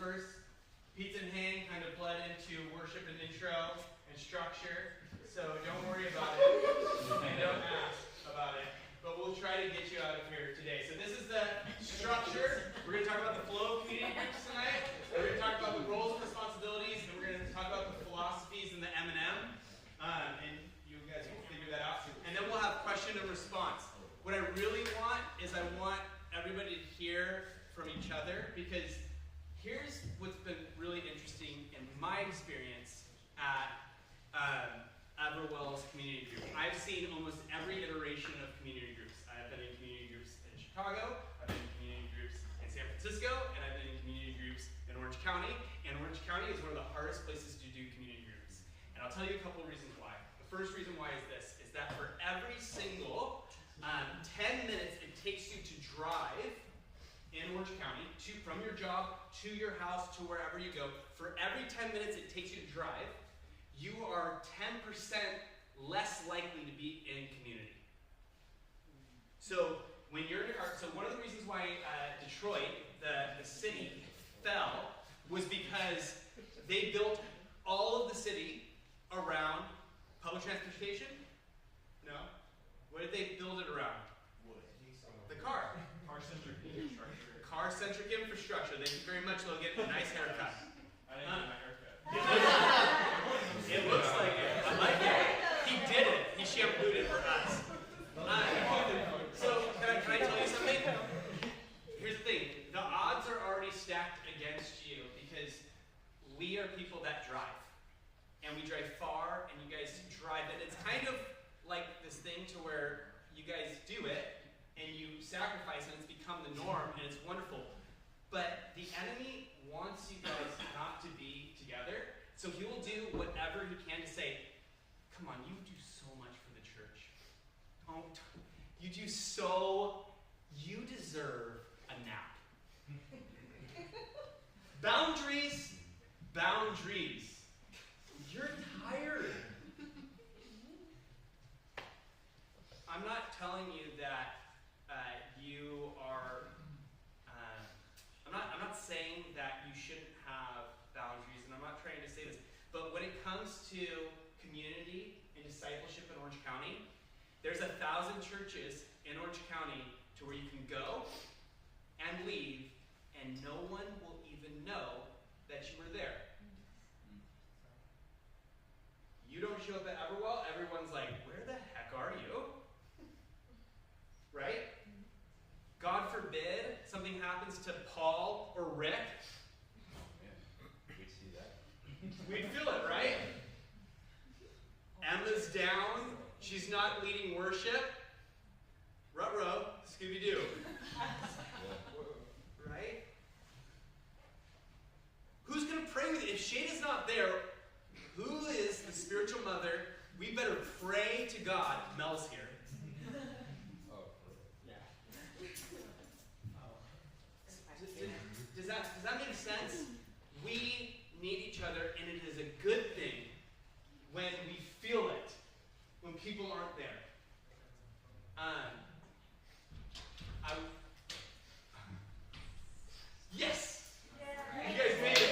first. Pizza and hang kind of bled into worship and intro and structure, so don't worry about it. And don't ask about it. But we'll try to get you out of here today. So this is the structure. We're going to talk about the flow of community groups tonight. We're going to talk about the roles and responsibilities, and we're going to talk about the philosophies and the M&M. And you guys will figure that out. And then we'll have question and response. What I really want is I want everybody to hear from each other, because here's what's been really interesting in my experience at Everwell's community group. I've seen almost every iteration of community groups. I've been in community groups in Chicago, I've been in community groups in San Francisco, and I've been in community groups in Orange County. And Orange County is one of the hardest places to do community groups. And I'll tell you a couple of reasons why. The first reason why is this, is that for every single 10 minutes it takes you to drive in Orange County, from your job to your house to wherever you go, for every 10 minutes it takes you to drive, you are 10% less likely to be in community. So when you're in your car, so one of the reasons why Detroit, the city, fell was because they built all of the city around public transportation? No. What did they build it around? Wood. The car. Car-centric infrastructure. Car-centric infrastructure. Thank you very much, Logan. A nice haircut. I didn't get my haircut. It looks like it. I like it. He did it. He shampooed it for us. So, can I tell you something? Here's the thing. The odds are already stacked against you because we are people that drive. And we drive far, and you guys drive it. It's kind of like this thing to where you guys do it, and you sacrifice, and it's become the norm, and it's wonderful. But the enemy wants you guys not to be together, so he will do whatever he can to say, come on, you do so much for the church. You do so, you deserve a nap. Boundaries, boundaries. You're tired. I'm not telling you that you are, I'm not saying that you shouldn't have boundaries, and I'm not trying to say this, but when it comes to community and discipleship in Orange County, there's 1,000 churches in Orange County to where you can go and leave, and no one will even know that you were there. You don't show up at Everwell, everyone's like, where the heck are you? Right? God forbid something happens to Paul or Rick. We'd see that. We'd feel it, right? Emma's down. She's not leading worship. Ruh-roh, Scooby-Doo. Right? Who's going to pray with you? If Shada's not there, who is the spiritual mother? We better pray to God. Mel's here. Does that make sense? We need each other, and it is a good thing when we feel it, when people aren't there. Yes! Yeah. You guys made it.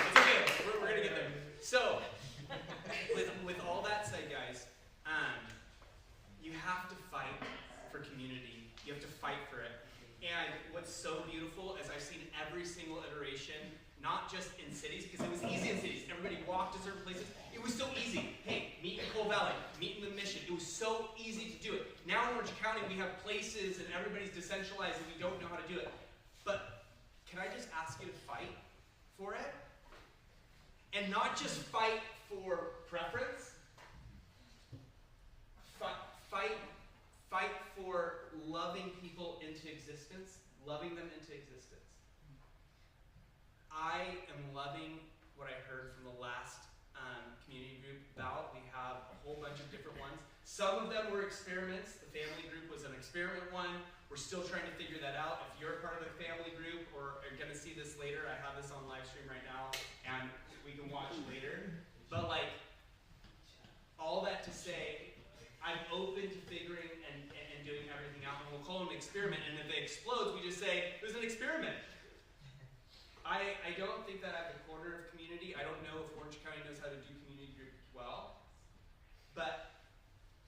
It's okay. We're going to get there. So, with all that said, guys, you have to fight for community. You have to fight for it. And what's so beautiful is I've seen every single iteration, not just in cities, because it was easy in cities. Everybody walked to certain places. It was so easy. Hey, meet in Coal Valley, meet in the Mission. It was so easy to do it. Now in Orange County, we have places and everybody's decentralized and we don't know how to do it. But can I just ask you to fight for it? And not just fight for preference. Fight for loving people into existence, loving them into existence. I am loving what I heard from the last community group bout. We have a whole bunch of different ones. Some of them were experiments. The family group was an experiment one. We're still trying to figure that out. If you're a part of the family group or are going to see this later, I have this on live stream right now, and we can watch later. But all that to say, I'm open to figuring and doing everything out, and we'll call them experiment, and if it explodes, we just say, it was an experiment. I don't think that at the corner of community, I don't know if Orange County knows how to do community group well, but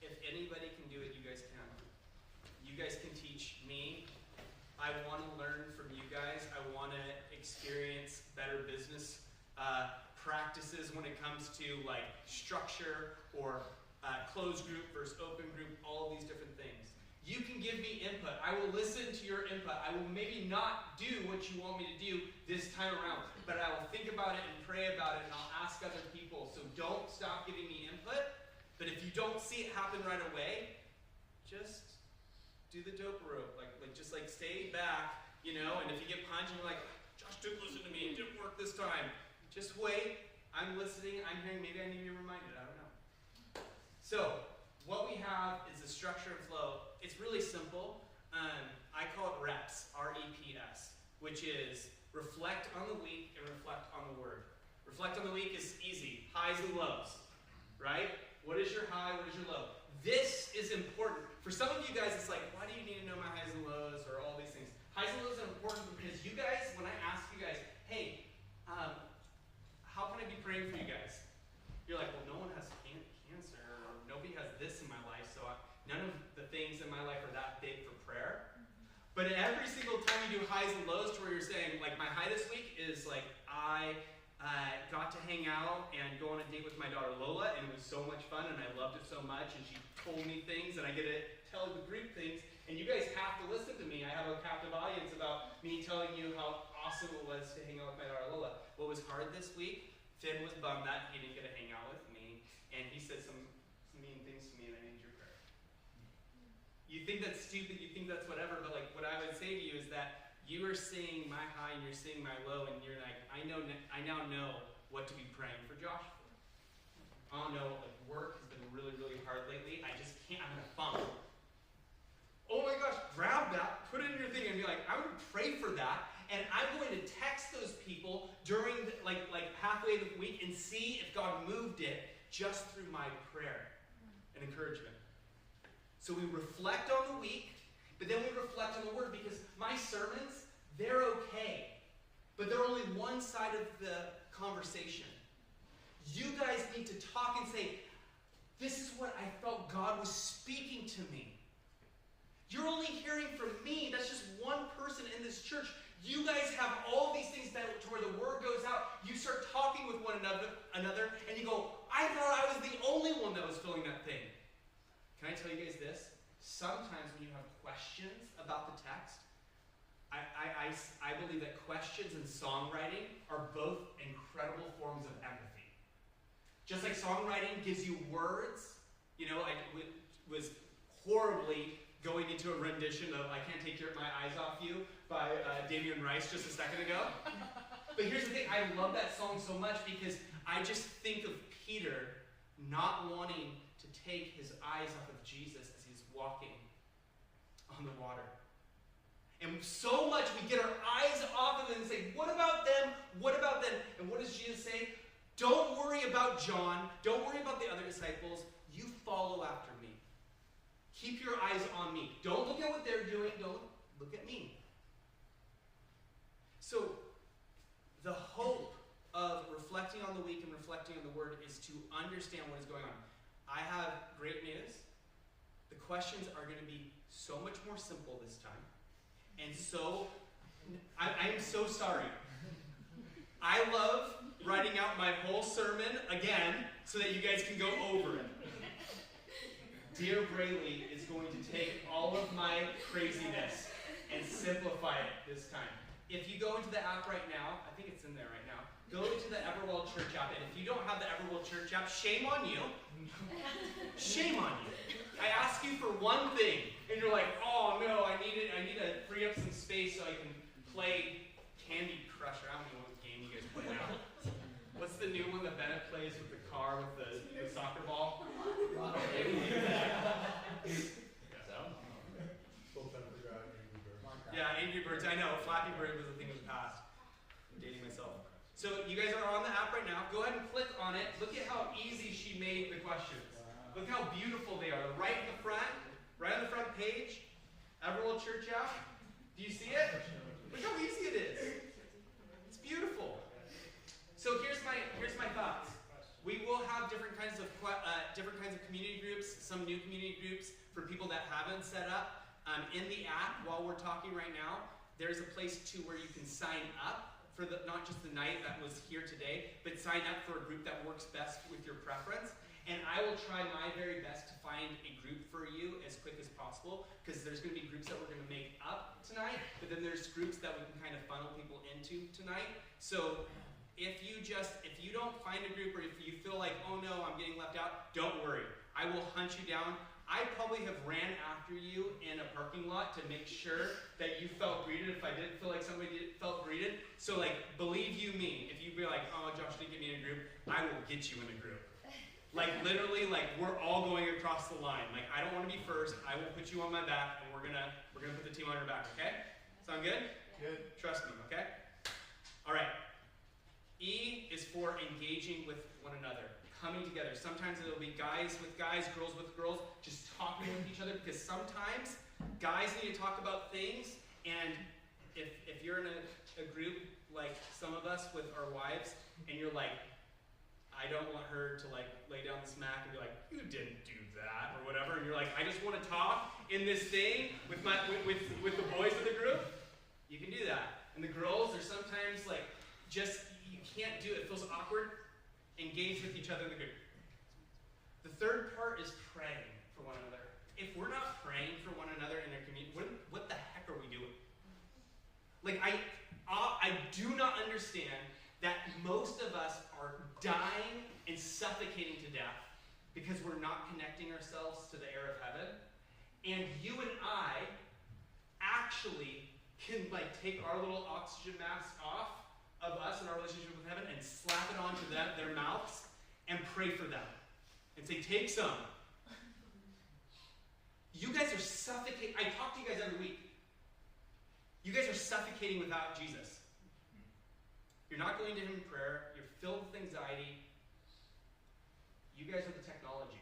if anybody can do it, you guys can. You guys can teach me. I want to learn from you guys. I want to experience better business practices when it comes to like structure or closed group versus open group, all of these different things. You can give me input. I will listen to your input. I will maybe not do what you want me to do this time around, but I will think about it and pray about it, and I'll ask other people. So don't stop giving me input, but if you don't see it happen right away, just do the dope rope. Like just stay back, and if you get punched and you're like, Josh didn't listen to me, it didn't work this time. Just wait. I'm listening. I'm hearing. Maybe I need to be reminded. I don't know. So what we have is a structure and flow. It's really simple. I call it REPS, R-E-P-S, which is reflect on the week and reflect on the word. Reflect on the week is easy. Highs and lows, right? What is your high? What is your low? This is important. For some of you guys, it's like, why do you need to know my highs and lows or all these things? Highs and lows are important because you guys, when I ask you guys, hey, how can I be praying for you guys? You're like, well, no one has cancer, or nobody has this in my life, so none of the things in my life are that big for prayer. But every single time you do highs and lows to where you're saying, like my high this week is like I got to hang out and go on a date with my daughter Lola, and it was so much fun, and I loved it so much, and she told me things, and I get to tell the group things, and you guys have to listen to me. I have a captive audience about me telling you how awesome it was to hang out with my daughter Lola. What was hard this week, Finn was bummed that he didn't get to hang out with me, and he said some mean things to me, and I need your prayer. You think that's stupid, you think that's whatever, but like what I would say to you is that you are seeing my high and you're seeing my low, and you're like, I now know what to be praying for Josh for. I don't know, like work has been really, really hard lately. I just can't, I'm in a funk. Oh my gosh, grab that, put it in your thing, and be like, I would pray for that, and I'm going to text those people during like halfway of the week and see if God moved it just through my prayer and encouragement. So we reflect on the week, but then we reflect on the word, because my sermons, they're okay, but they're only one side of the conversation. You guys need to talk and say, this is what I felt God was speaking to me. You're only hearing from me. That's just one person in this church. You guys have all these things that to where the word goes out. You start talking with one another, and you go, I thought I was the only one that was feeling that thing. Can I tell you guys this? Sometimes when you have questions about the text, I believe that questions and songwriting are both incredible forms of empathy. Just like songwriting gives you words, I was horribly going into a rendition of I Can't Take My Eyes Off You by Damien Rice just a second ago. But here's the thing, I love that song so much because I just think of Peter not wanting to take his eyes off of Jesus as he's walking on the water. And so much we get our eyes off of them and say, what about them? What about them? And what does Jesus say? Don't worry about John. Don't worry about the other disciples. You follow after me. Keep your eyes on me. Don't look at what they're doing. Don't look at me. So the hope of reflecting on the week and reflecting on the word is to understand what is going on. I have great news. The questions are going to be so much more simple this time. And so, I am so sorry. I love writing out my whole sermon again so that you guys can go over it. Dear Brayley is going to take all of my craziness and simplify it this time. If you go into the app right now, I think it's in there right now, go to the Everwell Church app, and if you don't have the Everwell Church app, shame on you. Shame on you. I ask you for one thing, and you're like, oh no, I need to free up some space so I can play Candy Crusher. I don't know what game you guys play now. What's the new one that Bennett plays with the car with the soccer ball? Yeah, Angry Birds. I know. Flappy Bird was a thing of the past. I'm dating myself. So you guys are on the app right now. Go ahead and click on it. Look at how easy she made the questions. Look how beautiful they are. Right in the front, right on the front page. Everwell Church app? Do you see it? Look how easy it is. It's beautiful. So here's my thoughts. We will have different kinds of community groups, some new community groups for people that haven't set up. In the app, while we're talking right now, there's a place too where you can sign up for not just the night that was here today, but sign up for a group that works best with your preference. And I will try my very best to find a group for you as quick as possible, because there's going to be groups that we're going to make up tonight, but then there's groups that we can kind of funnel people into tonight. So if you don't find a group, or if you feel like, oh no, I'm getting left out, don't worry. I will hunt you down. I probably have ran after you in a parking lot to make sure that you felt greeted if I didn't feel like somebody felt greeted. So like, believe you me, if you be like, oh, Josh didn't get me in a group, I will get you in a group. Like literally, like we're all going across the line. Like I don't want to be first. I will put you on my back, and we're gonna put the team on your back. Okay? Sound good? Good. Trust me. Okay? All right. E is for engaging with one another, coming together. Sometimes it'll be guys with guys, girls with girls, just talking with each other, because sometimes guys need to talk about things, and if you're in a group like some of us with our wives, and you're like, I don't want her to like lay down the smack and be like, you didn't do that, or whatever, and you're like, I just want to talk in this thing with the boys of the group, you can do that. And the girls are sometimes like, just, you can't do it, it feels awkward. Engage with each other in the group. The third part is praying for one another. If we're not praying for one another in our community, what the heck are we doing? Like, I do not understand that most of us are dying and suffocating to death because we're not connecting ourselves to the air of heaven. And you and I actually can like take our little oxygen masks off of us and our relationship with heaven and slap it onto their mouths and pray for them. And say, take some. You guys are suffocating. I talk to you guys every week. You guys are suffocating without Jesus. You're not going to him in prayer. You're filled with anxiety. You guys are the technology.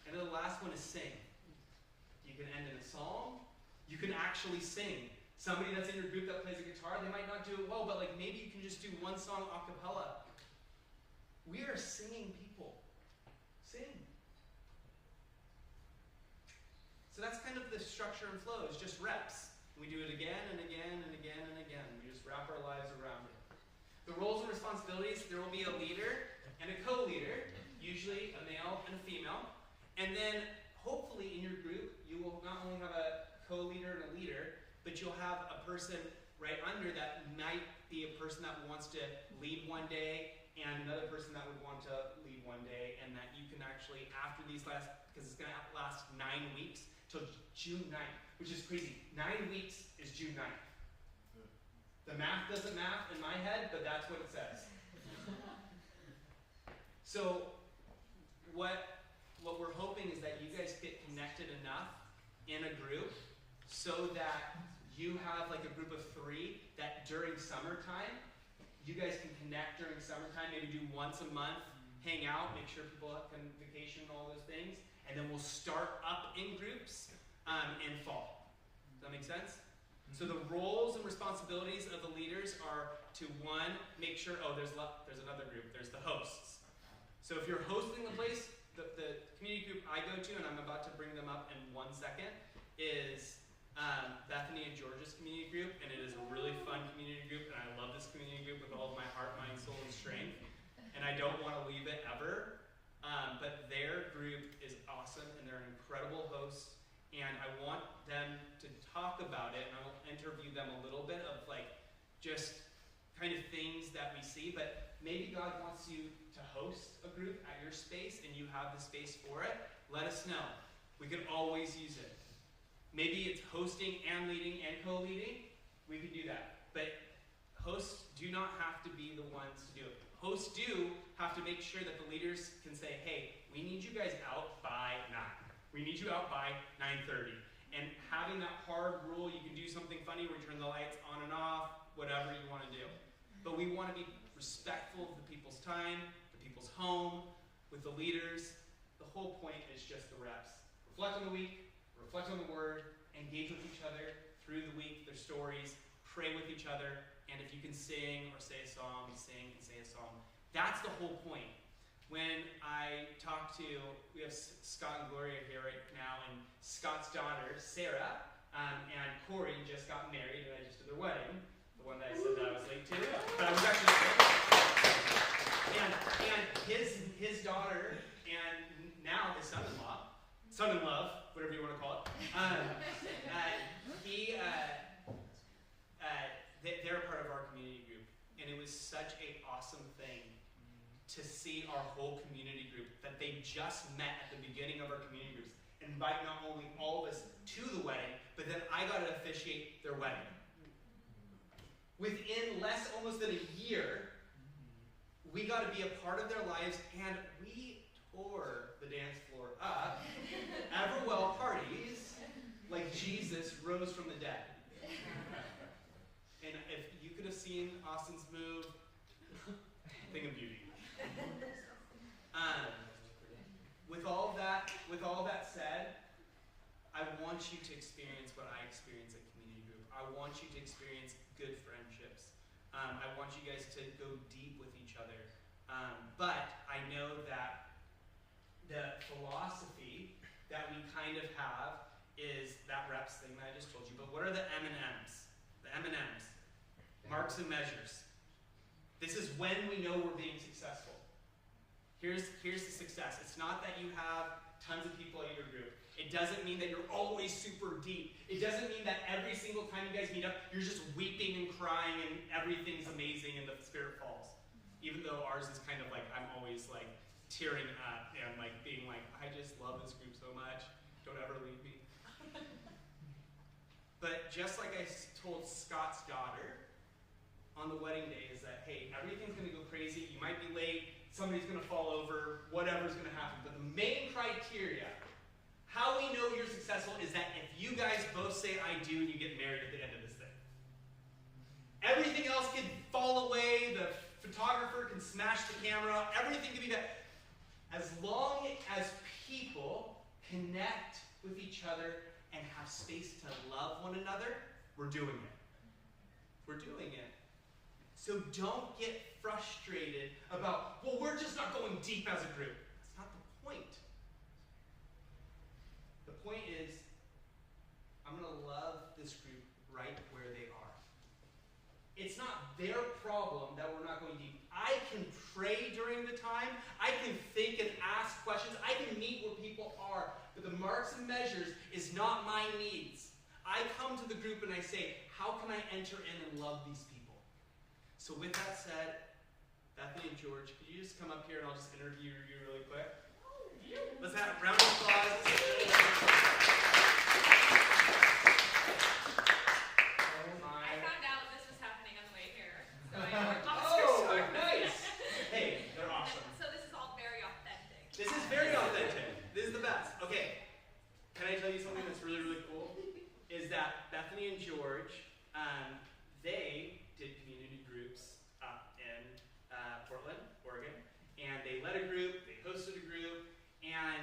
And then the last one is sing. You can end in a song. You can actually sing. Somebody that's in your group that plays a guitar, they might not do it well, but like maybe you can just do one song a cappella. We are singing people. Sing. So that's kind of the structure and flow, it's just reps. We do it again and again and again and again. We just wrap our lives around it. The roles and responsibilities, there will be a leader and a co-leader, usually a male and a female. And then hopefully in your group, you will not only have a co-leader and a leader, but you'll have a person right under that might be a person that wants to lead one day and another person that would want to lead one day, and that you can actually, after these last, because it's going to last 9 weeks till June 9th, which is crazy. 9 weeks is June 9th. The math doesn't math in my head, but that's what it says. So what we're hoping is that you guys get connected enough in a group so that you have like a group of 3 that during summertime, you guys can connect during summertime, maybe do once a month, hang out, make sure people can vacation and all those things, and then we'll start up in groups in fall. Does that make sense? So the roles and responsibilities of the leaders are to, 1, make sure, there's another group, there's the hosts. So if you're hosting the place, the community group I go to, and I'm about to bring them up in 1 second, is Bethany and George's community group, and it is a really fun community group, and I love this community group with all of my heart, mind, soul, and strength, and I don't want to leave it ever, but their group is awesome, and they're an incredible host, and I want them to talk about it, and I will interview them a little bit of like, just kind of things that we see, but maybe God wants you to host a group at your space, and you have the space for it. Let us know. We could always use it. Maybe it's hosting and leading and co-leading. We could do that. But hosts do not have to be the ones to do it. Hosts do have to make sure that the leaders can say, hey, we need you guys out by 9. We need you out by 9:30. And having that hard rule, you can do something funny where you turn the lights on and off, whatever you want to do. But we want to be respectful of the people's time, the people's home, with the leaders. The whole point is just the reps. Reflect on the week, reflect on the Word, engage with each other through the week, their stories, pray with each other, and if you can sing or say a song, sing and say a song. That's the whole point. When I talk to, we have Scott and Gloria here right now, and Scott's daughter, Sarah, and Corey just got married, and I just did their wedding. The one that I said that I was late to. But I was actually and his daughter, and now his son-in-law, whatever you want to call it, they're a part of our community group. And it was such an awesome thing to see our whole community group, that they just met at the beginning of our community groups, invite not only all of us to the wedding, but then I got to officiate their wedding. Within almost than a year, we got to be a part of their lives, and we tore the dance floor up. Everwell parties like Jesus rose from the dead. And if you could have seen Austin's move, thing of beauty. With all that said, I want you to experience what I experienced at community group. I want you to experience good friendships. I want you guys to go deep with each other. But I know that the philosophy that we kind of have is that reps thing that I just told you. But what are the M&Ms? The M&Ms. Marks and measures. This is when we know we're being successful. Here's the success. It's not that you have tons of people in your group. It doesn't mean that you're always super deep. It doesn't mean that every single time you guys meet up, you're just weeping and crying and everything's amazing and the Spirit falls. Even though ours is kind of like, I'm always like tearing up and like being like, I just love this group so much. Don't ever leave me. But just like I told Scott's daughter on the wedding day, is that, hey, everything's going to go crazy. You might be late. Somebody's going to fall over. Whatever's going to happen. But the main criteria, how we know you're successful, is that if you guys both say I do and you get married at the end of this thing. Everything else can fall away. The photographer can smash the camera. Everything can be bad. As long as people connect with each other and have space to love one another, we're doing it. We're doing it. So don't get frustrated about, well, we're just not going deep as a group. That's not the point. The point is, I'm going to love this group right where they are. It's not their problem that we're not going deep. I can pray during the time. I can think and ask questions. I can meet where people are. But the marks and measures is not my needs. I come to the group and I say, how can I enter in and love these people? So with that said, Bethany and George, could you just come up here and I'll just interview you really quick? Let's have a round of applause. I found out this was happening on the way here. So I Oh, nice. Hey, they're awesome. So this is all very authentic. This is very authentic. This is the best. Okay, can I tell you something that's really, really cool? Is that Bethany and George, they did community groups up in Portland, Oregon, and they led a group, they hosted a group, and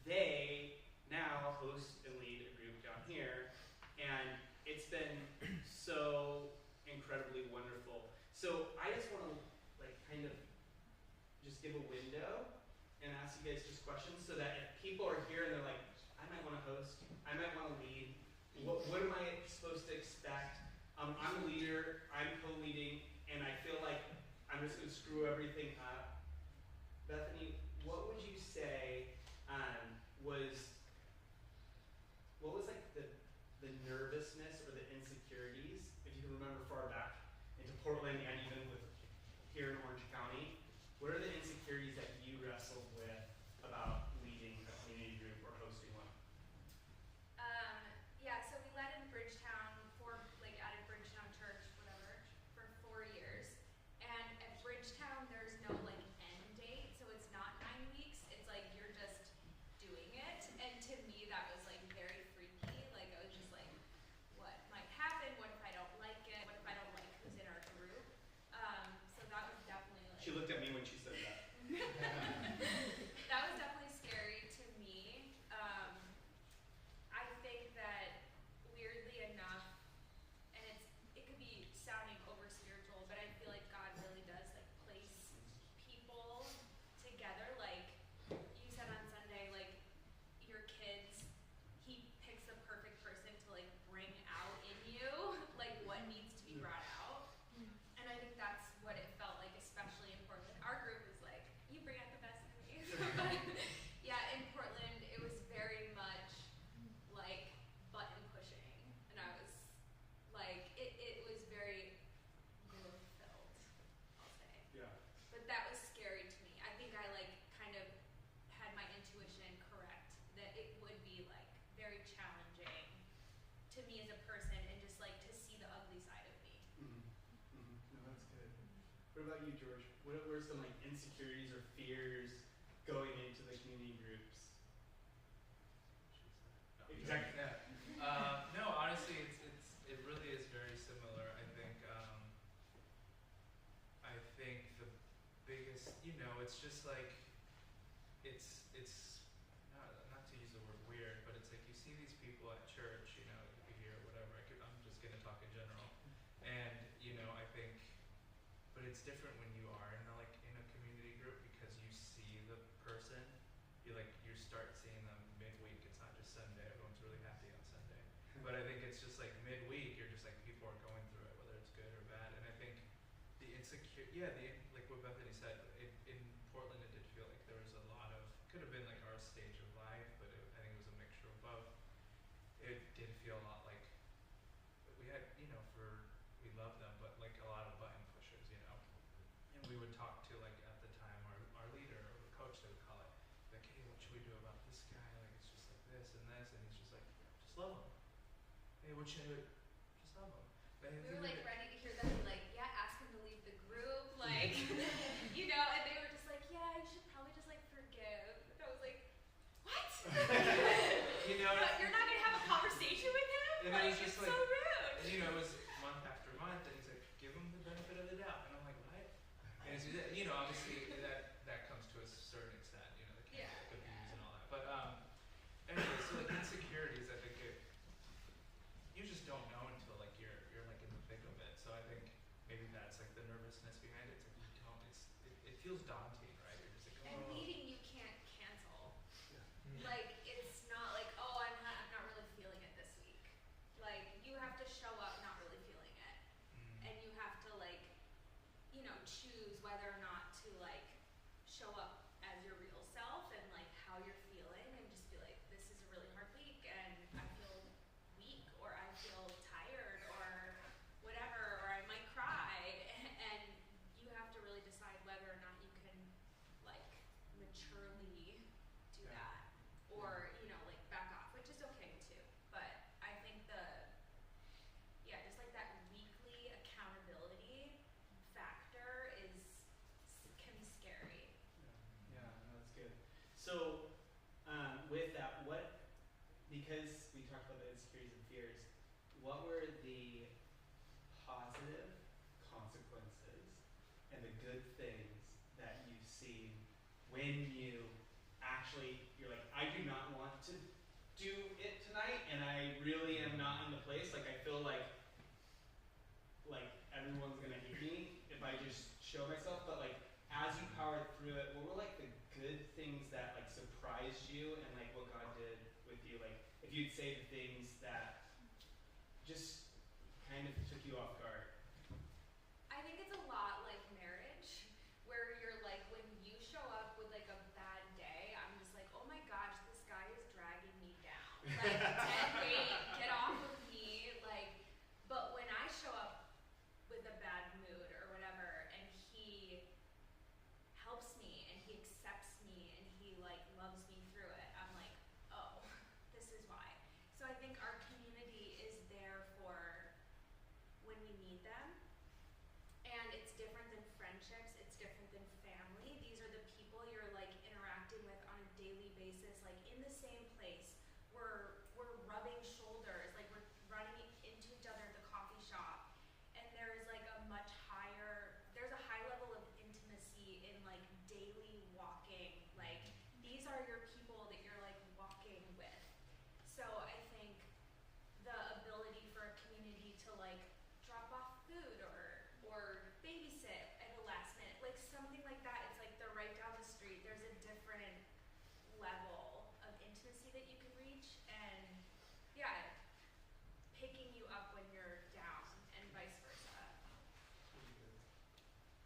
they now host and lead a group down here, and it's been so incredibly wonderful. So I just want to kind of just give a window and ask you guys just questions so that if people are here and they're like, I might want to host, I might want to lead, what am I supposed to expect? I'm a leader, I'm co-leading, and I feel like I'm just going to screw everything up. Bethany, what would you say what was like the nervousness or the insecurities, if you can remember far back into Portland and even with here in Orange County, what are the insecurities that you wrestled with about leading a community group or hosting one? Yeah, so we led in Bridgetown at a Bridgetown church, whatever, for 4 years. And at Bridgetown, there's no end date, so it's not 9 weeks. It's like you're just doing it. And to me, that was very freaky. I was just like, what might happen? What if I don't like it? What if I don't like who's in our group? So that was definitely to me as a person and just like to see the ugly side of me. No, that's good. What about you, George? What were some like insecurities or fears going into the community groups? Exactly. Yeah. No, honestly, it really is very similar. I think the biggest, it's just like, it's not to use the word weird, but it's like you see these people at church, it could be here or whatever. I'm just gonna talk in general, and I think, but it's different when you are in a community group because you see the person, you start seeing them midweek. It's not just Sunday. Everyone's really happy on Sunday, but I think it's just like midweek. You're just like people are going through it, whether it's good or bad, and I think the like what Bethany said, in Portland, it did feel like there was a lot of, could have been like our stage of life, but I think it was a mixture of both. It did feel a lot like we had, we loved them, but like a lot of button pushers, and we would talk to, like, at the time, our leader or the coach, they would call it, like, hey, what should we do about this guy? Like, it's just like this and this, and he's just like, just love him. Hey, what should I do? Just love him. But We were like ready to hear them be like, yeah, ask him to leave the group, like, and they were just like, yeah, you should probably just like forgive. And I was like, what? But you're not gonna have a conversation with him? And Like, it was just it's like, so rude. and it was month after month, and he's like, give him the benefit of the doubt, and I'm like, what? And it's, obviously that comes to a certain extent, the can Yeah, get yeah. abused and all that. But anyway, so like insecurities, I think you just don't know until like you're like in the thick of it. So I think maybe that's like the nervousness behind it. It's like you don't. It feels daunting, right? You're just like, And oh. meeting you can't cancel. Mm. Like, it's not like, oh, I'm not really feeling it this week. Like, you have to show up not really feeling it. And you have to, like, choose whether or not to, like, show up as your real self and, like, how you're feeling and just be like, this is a really hard week and I feel weak or I feel tired or whatever, or I might cry. And you have to really decide whether or not you can, like, maturely do Yeah. that or, like, back off, which is okay too. But I think just like that weekly accountability factor can be scary. Yeah, no, that's good. So, with that, because we talked about the insecurities and fears, what were the positive consequences and the good things that you've seen when you're like, I do not want to do it tonight, and I really am not in the place. Like, I feel like everyone's gonna hate me if I just show myself. But like, as you powered through it, what were like the good things that like surprised you, and like what God did with you? Like, if you'd say the things that just kind of took you off guard. I think it's a lot like marriage, where you're like, when you show up with like a bad day, I'm just like, oh my gosh, this guy is dragging me down. Like, dead weight, get off of me. Like, but when I show up with a bad mood or whatever, and he helps me and he accepts me and he like loves me through it, I'm like, oh, this is why. So I think our community is there for when we need them. And it's different than friendships, it's different than family. These are the people you're like interacting with on a daily basis, like in the same place. We're rubbing shoulders, like we're running into each other at the coffee shop. And there's like there's a high level of intimacy in like daily walking. Like, these are your people that you're like walking with. So I think the ability for a community to like drop off food or babysit at the last minute, like something like that. It's like they're right down the street. There's a different level of intimacy that you can reach, and picking you up when you're down and vice versa. Pretty good.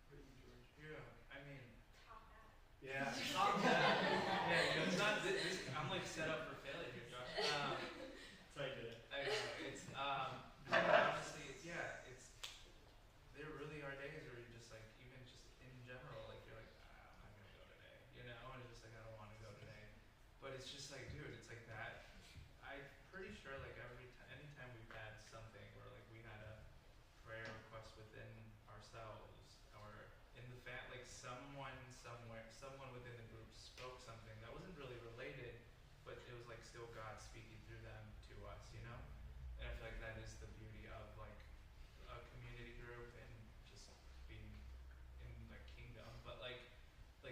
Pretty George. Yeah, I mean. Top that. Yeah. Yeah, it's not this. I'm like set up for failure here, Josh. So I did it. It's honestly, there really are days where you're just like, even just in general, like you're like, I'm not gonna go today, and it's just like, I don't want to go today. But it's just like, dude, it's like that. I'm pretty sure like anytime we've someone within the group spoke something that wasn't really related, but it was like still God speaking through them to us, you know? And I feel like that is the beauty of like a community group and just being in the kingdom. But like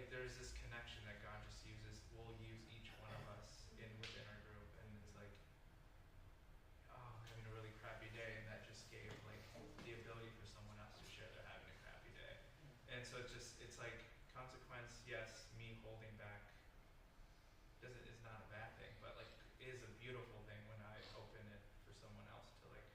there's this connection that God just will use each one of us within our group, and it's like, oh, I'm having a really crappy day, and that just gave like the ability for someone else to share they're having a crappy day. And so it's like consequence, yes, me holding back is not a bad thing, but like is a beautiful thing when I open it for someone else to like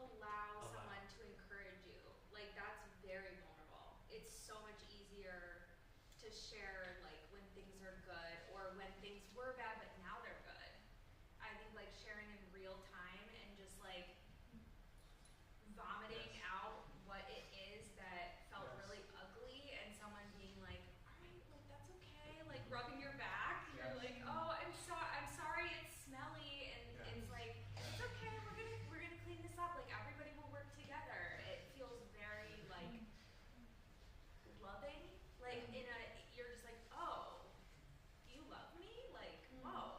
allow someone to encourage you. Like that's very vulnerable. It's so much easier to share like when things are good or when things were bad but now they're good. I think like sharing in real time and just like vomiting out what it is that felt really ugly, and someone being like, all right, like that's okay, like rubbing your back. You're like, oh, I'm sorry it's smelly, and it's like, it's okay, we're gonna clean this up, like everybody will work together. It feels very like loving, like you're just like, oh, you love me, like, whoa,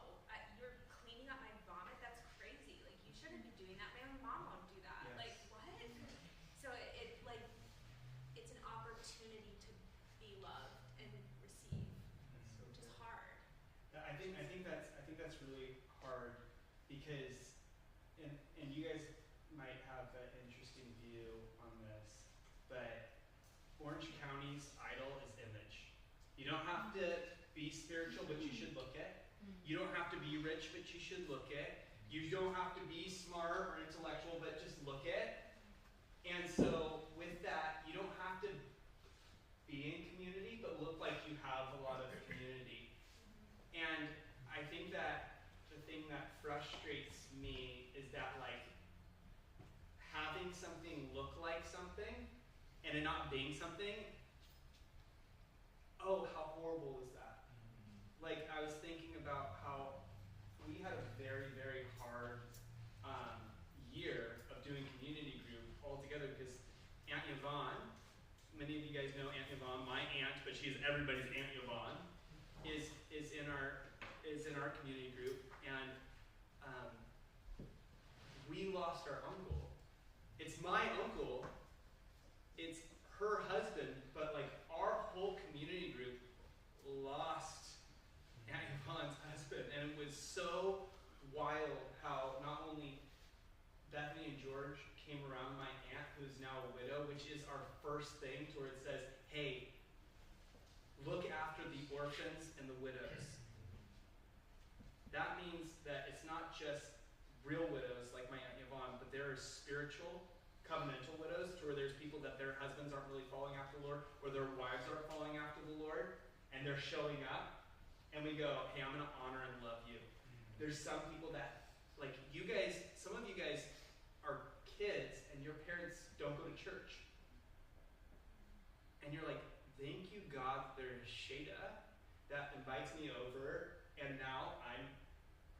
you're cleaning up my vomit, that's crazy, like you shouldn't be doing that, my own mom won't do that. Like what? So it like it's an opportunity to be loved and receive, which is hard. Yeah, I think that's really hard because, and you guys might have an interesting view on this, but Orange County's idol is image. You don't have to be spiritual, but you should look it. You don't have to be rich, but you should look it. You don't have to be smart or intellectual, but just look it. And so with that, you don't have to be in community, but look like you have a lot of community. And I think that the thing that frustrates me is that like having something look like something and it not being something, oh, how horrible is that? Like I was thinking about how we had a very, very hard year of doing community group all together because Aunt Yvonne, many of you guys know Aunt Yvonne, my aunt, but she is everybody's Aunt Yvonne, is in our community group, and we lost our uncle. It's my uncle, it's her husband, but like our whole community group lost Aunt Yvonne's husband, and it was so wild how not only Bethany and George came around my aunt, who's now a widow, which is our first thing to where it says, hey, look after the orphans and the widows. That means that it's not just real widows like my Aunt Yvonne, but there are spiritual, covenantal widows to where there's people that their husbands aren't really following after the Lord, or their wives aren't following after the Lord, and they're showing up, and we go, hey, I'm going to honor and love you. There's some people that, like you guys, some of you guys are kids, and your parents don't go to church. And you're like, thank you, God, there's Shada that invites me over, and now I'm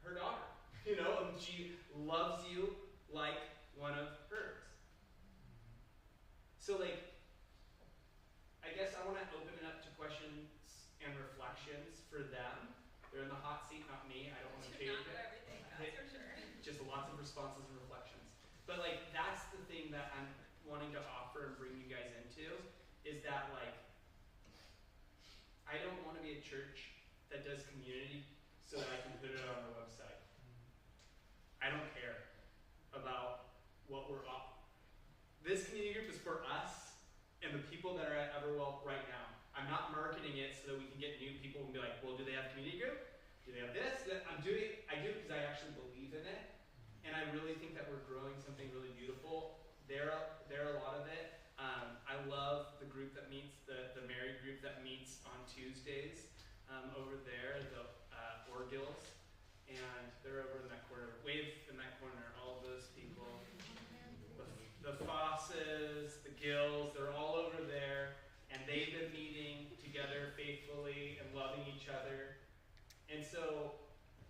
her daughter. You know, and she loves you like one of hers. So, like, I guess I want to open it up to questions and reflections for them. They're in the hot seat, not me. I don't want to change it. Not everything, that's for sure. Just lots of responses and reflections. But, like, that's the thing that I'm wanting to offer and bring you guys into, is that, like, I don't want to be a church that does community so that I can put it on the website. I don't care about what we're up. This community group is for us and the people that are at Everwell right now. I'm not marketing it so that we can get new people and be like, well, do they have community group? Do they have this? I do it because I actually believe in it. And I really think that we're growing something really beautiful. There are a lot of it. I love the group that meets, the married group that meets on Tuesdays over there, the Orgills. And they're over in that corner. Wave in that corner, all of those people. The Fosses, the Gills, they're all over there. And they've been meeting together faithfully and loving each other. And so,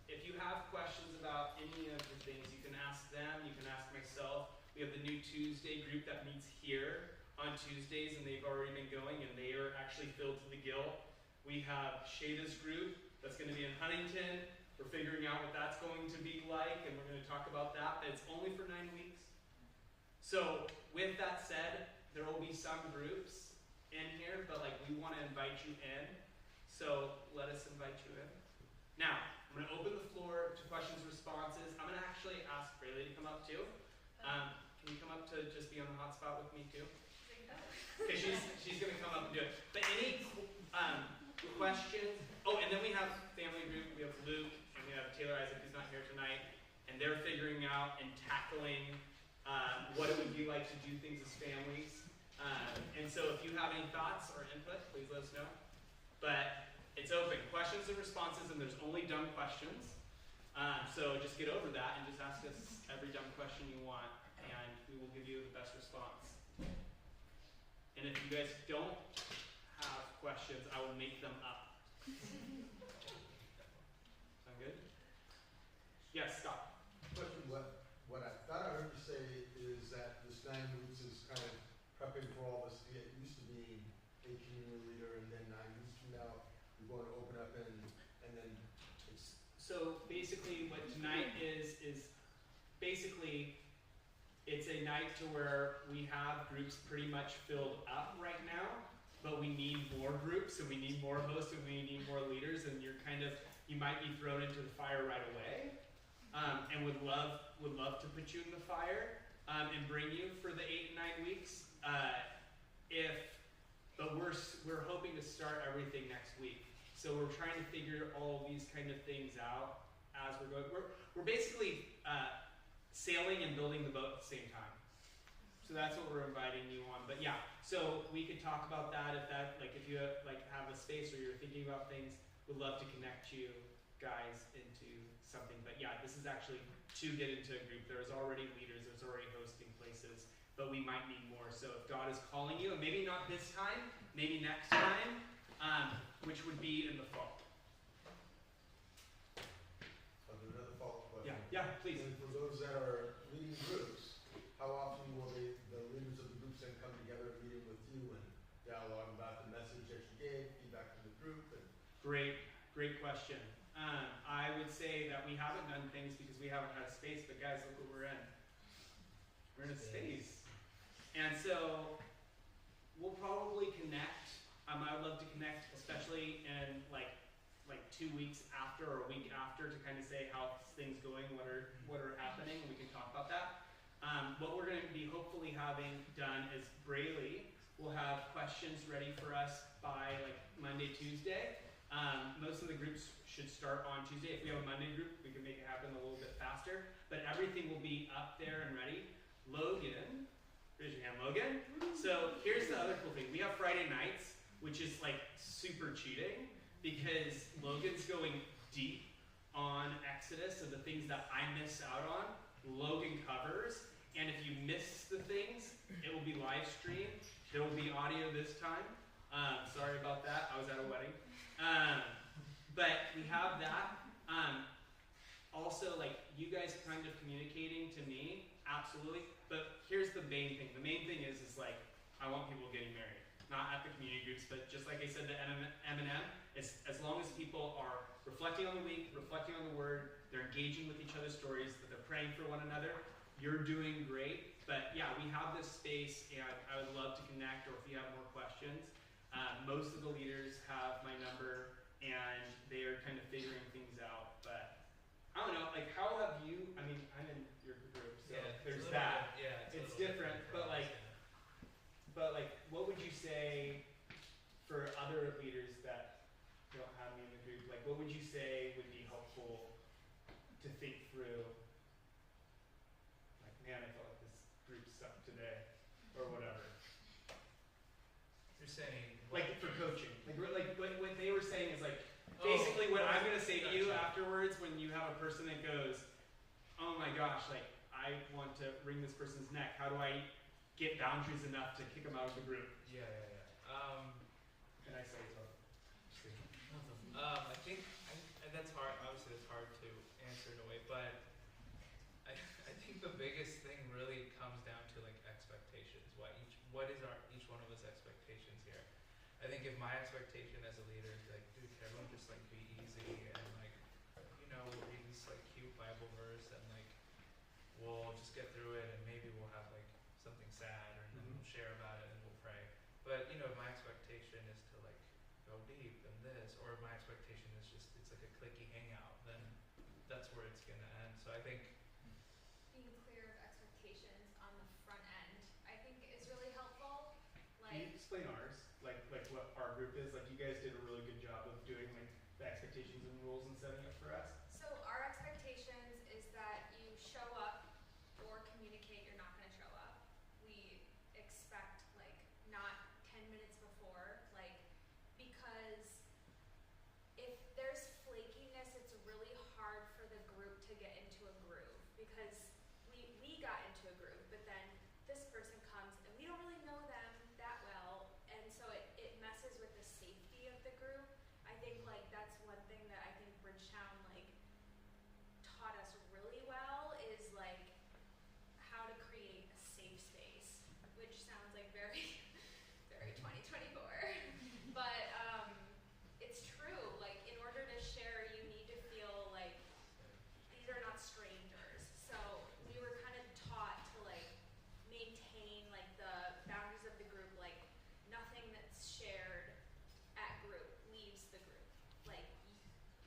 if you have questions about any of the things, you can ask them, you can ask myself. We have the new Tuesday group that meets here on Tuesdays, and they've already been going, and they are actually filled to the gill. We have Shada's group that's going to be in Huntington. We're figuring out what that's going to be like, and we're going to talk about that, but it's only for 9 weeks. So with that said, there will be some groups in here, but like we want to invite you in. So let us invite you in. Now, I'm going to open the floor to questions and responses. I'm going to actually ask Braylee to come up too. Can you come up to just be on the hot spot with me too? Okay, she's going to come up and do it. But any questions? Oh, and then we have family group. We have Luke and we have Taylor Isaac, who's not here tonight, and they're figuring out and tackling what it would be like to do things as families. And so if you have any thoughts or input, please let us know. But it's open. Questions and responses, and there's only dumb questions. So just get over that and just ask us every dumb question you want, and we will give you the best response. And if you guys don't have questions, I will make them up. Sound good? Yes, stop. Question, what I thought I heard you say is that this 9 weeks is kind of prepping for all of us to get used to being a community leader, and then 9 weeks from now, we're going to open up and then it's... So basically what tonight is basically it's a night to where we have groups pretty much filled up right now, but we need more groups, and we need more hosts, and we need more leaders, and you might be thrown into the fire right away, and would love to put you in the fire, and bring you for the 8 and 9 weeks. But we're hoping to start everything next week. So we're trying to figure all these kind of things out as we're going. We're basically sailing and building the boat at the same time. So that's what we're inviting you on. But yeah, so we could talk about that if you have a space or you're thinking about things. We'd love to connect you guys into something. But yeah, this is actually to get into a group. There's already leaders. There's already hosting places. But we might need more. So if God is calling you, and maybe not this time, maybe next time, which would be in the fall. I'll do another follow-up question. Yeah, please. And for those that are leading groups, how often will the leaders of the groups then come together and meeting with you and dialogue about the message that you gave, feedback from the group? And Great question. I would say that we haven't done things because we haven't had a space, but guys, look what we're in. We're in a space. And so we'll probably connect. I would love to connect, especially in like 2 weeks after or a week after, to kind of say how things going, what are happening. We can talk about that. What we're going to be hopefully having done is Braylee will have questions ready for us by like Monday, Tuesday. Most of the groups should start on Tuesday. If we have a Monday group, we can make it happen a little bit faster. But everything will be up there and ready. Logan, raise your hand, Logan. So here's the other cool thing. We have Friday nights, which is like super cheating, because Logan's going deep on Exodus and the things that I miss out on. Logan covers, and if you miss the things, it will be live streamed. There will be audio this time. Sorry about that. I was at a wedding. But we have that. Also, like, you guys kind of communicating to me, absolutely. But here's the main thing. The main thing is like, I want people getting married. Not at the community groups, but just like I said to M&M, as long as people are reflecting on the week, reflecting on the word, they're engaging with each other's stories, that they're praying for one another, you're doing great. But yeah, we have this space, and I would love to connect, or if you have more questions. Most of the leaders have my number, and they are kind of figuring things out. But I don't know, like, how have you, I mean, I'm in your group, so yeah, there's that. It's different, but like, what would you say for other leaders that don't have me in the group? Like, what would you say would be helpful to think through? Like, man, I felt like this group sucked today, or whatever. You're saying like for coaching, like what they were saying is like basically what I'm gonna say to you afterwards when you have a person that goes, oh my gosh, like I want to wring this person's neck. How do I get boundaries enough to kick them out of the group? Yeah. And I say so. I think that's hard. Obviously, it's hard to answer in a way, but I think the biggest thing really comes down to like expectations. what is each one of us expectations here? I think if my expectation as a leader is like, dude, can everyone just like be easy and like, we'll read this like cute Bible verse and like we'll just get through it and maybe we'll have like something sad and then we'll share about it and we'll pray. But if my expectation is to like go deep in this, or if my expectation is just it's like a cliquey hangout, then that's where it's gonna end. So I think being clear of expectations on the front end, I think is really helpful. Can you Like, explain ours? Like what our group is? Like you guys did a really good job of doing like the expectations and rules and setting up for us. so our expectations is that you show up or communicate you're not going to show up. We expect like not 10 minutes before, like, because if there's flakiness, it's really hard for the group to get into a groove, because we got into a groove, but then this person comes and we don't really know them that well, and so it messes with the safety of the group. I think like that's one thing that I think Bridgetown like taught us really well, is like how to create a safe space, which sounds like very very 2024. But it's true, like in order to share you need to feel like these are not strangers. So we were kind of taught to like maintain like the boundaries of the group, like nothing that's shared at group leaves the group. Like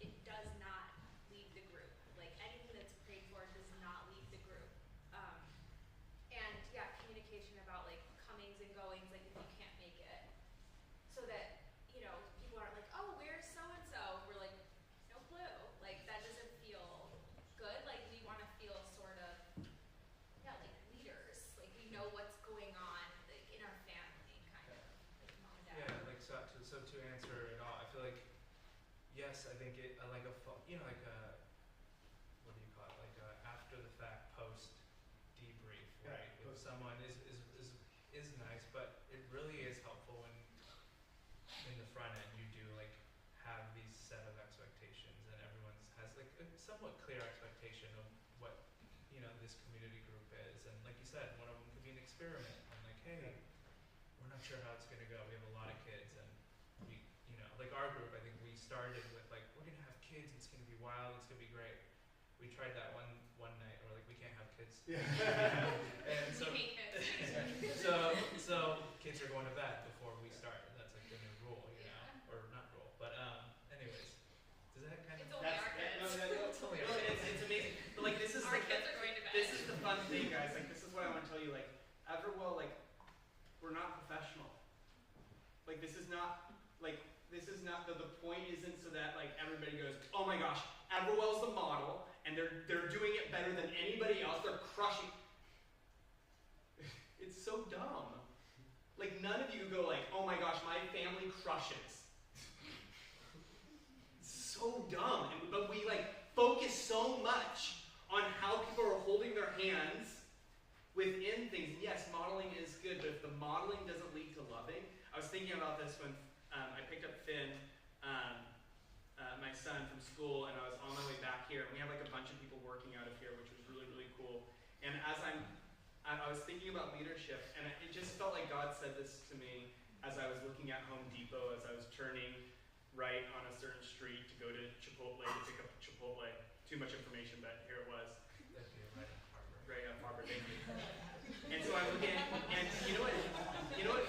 it does not leave the group. Like anything that's prayed for does not leave the group. And yeah, communication about like comings and goings, like if you can't make it, so that people aren't like, oh, where's so and so? We're like, no clue. Like that doesn't feel good. Like we want to feel sort of like leaders. Like we know what's going on like in our family, kind of like mom and dad. yeah, like so to answer it all, I feel like yes, I think it like a like a what do you call it, like a after the fact post debrief, right? Right. With someone is nice, but it really is helpful when in the front end you do like have these set of expectations and everyone has like a somewhat clear expectation of what this community group is, and like you said, one of them could be an experiment and like, hey, we're not sure how it's gonna go. We have a lot of kids and we like our group, I think we started with like, we're gonna have kids, it's gonna be wild, it's gonna be great. We tried that one night, and we're like, we can't have kids. Yeah. And so We hate kids. so kids are going to bed before we start. That's like the new rule, Yeah. or not rule. But anyways, does that kind It's of only our kids. it's only our kids. It's amazing. But like this is Our like kids are going to bed. this is the fun thing, guys. Like this is what I want to tell you. Like Everwell, like we're not professional. Like this is not the point isn't so that like everybody goes, oh my gosh, Everwell's the model and they're doing it better than anybody else. They're crushing. It's so dumb. Like none of you go like, oh my gosh, my family crushes. It's so dumb. But we like focus so much on how people are holding their hands within things. And yes, modeling is good, but if the modeling doesn't lead to loving, I was thinking about this when I picked up Finn, my son, from school, and I was on my way back here, and we have like a bunch of people working out of here, which was really, really cool. And as I was thinking about leadership, and it just felt like God said this to me as I was looking at Home Depot, as I was turning right on a certain street to go to Chipotle to pick up Chipotle. Too much information, but here it was. That'd be right at Harvard. Right at Harvard, thank you. And so I'm looking, and you know what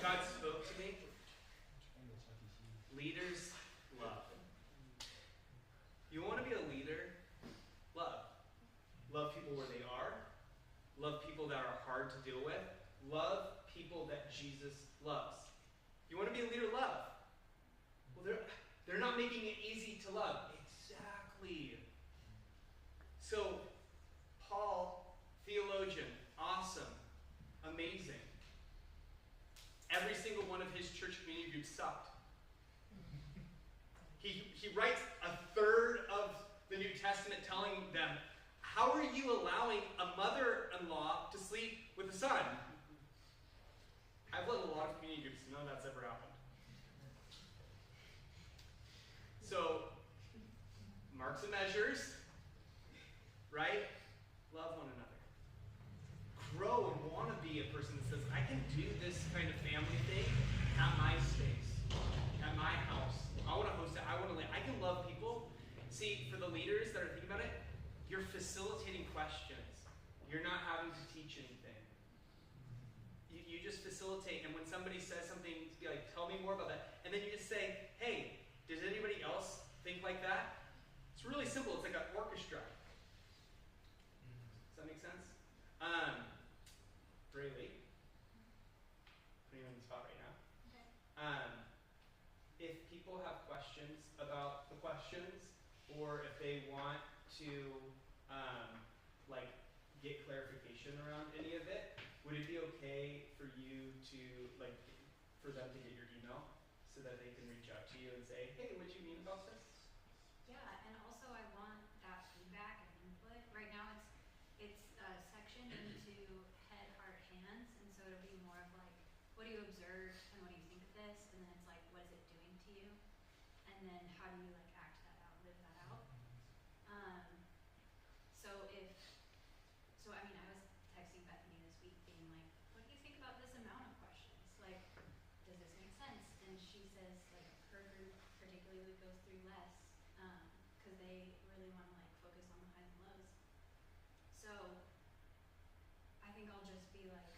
God spoke to me? Leaders love. You want to be a leader? Love. Love people where they are. Love people that are hard to deal with. Love people that Jesus loves. You want to be a leader? Love. Well, they're not making it easy to love. Exactly. So, Paul, theologian, awesome, amazing. Every single one of his church community groups sucked. He writes a third of the New Testament telling them, how are you allowing a mother-in-law to sleep with a son? I've led a lot of community groups, none of that's ever happened. So, marks and measures, right? Love one another. Grow and want to be a person that says, I can do See, for the leaders that are thinking about it, you're facilitating questions. You're not having to teach anything. You just facilitate, and when somebody says something, be like, tell me more about that. And then you just say, hey, does anybody else think like that? It's really simple. It's like an orchestra. Does that make sense? Braylee, putting you on the spot right now. Okay. If people have questions about the questions, or if they want to get clarification around any of it, would it be okay for you to for them to get your email so that they can reach out to you and say, hey, what do you mean about this? Yeah, and also I want that feedback and input. Right now it's sectioned into head, heart, hands, and so it'll be more of like, what do you observe and what do you think of this? And then it's like, what is it doing to you? And then how do you act that out, live that out? So I mean, I was texting Bethany this week being like, what do you think about this amount of questions? Like, does this make sense? And she says, like, her group particularly goes through less, because they really want to focus on the highs and lows. So I think I'll just be like,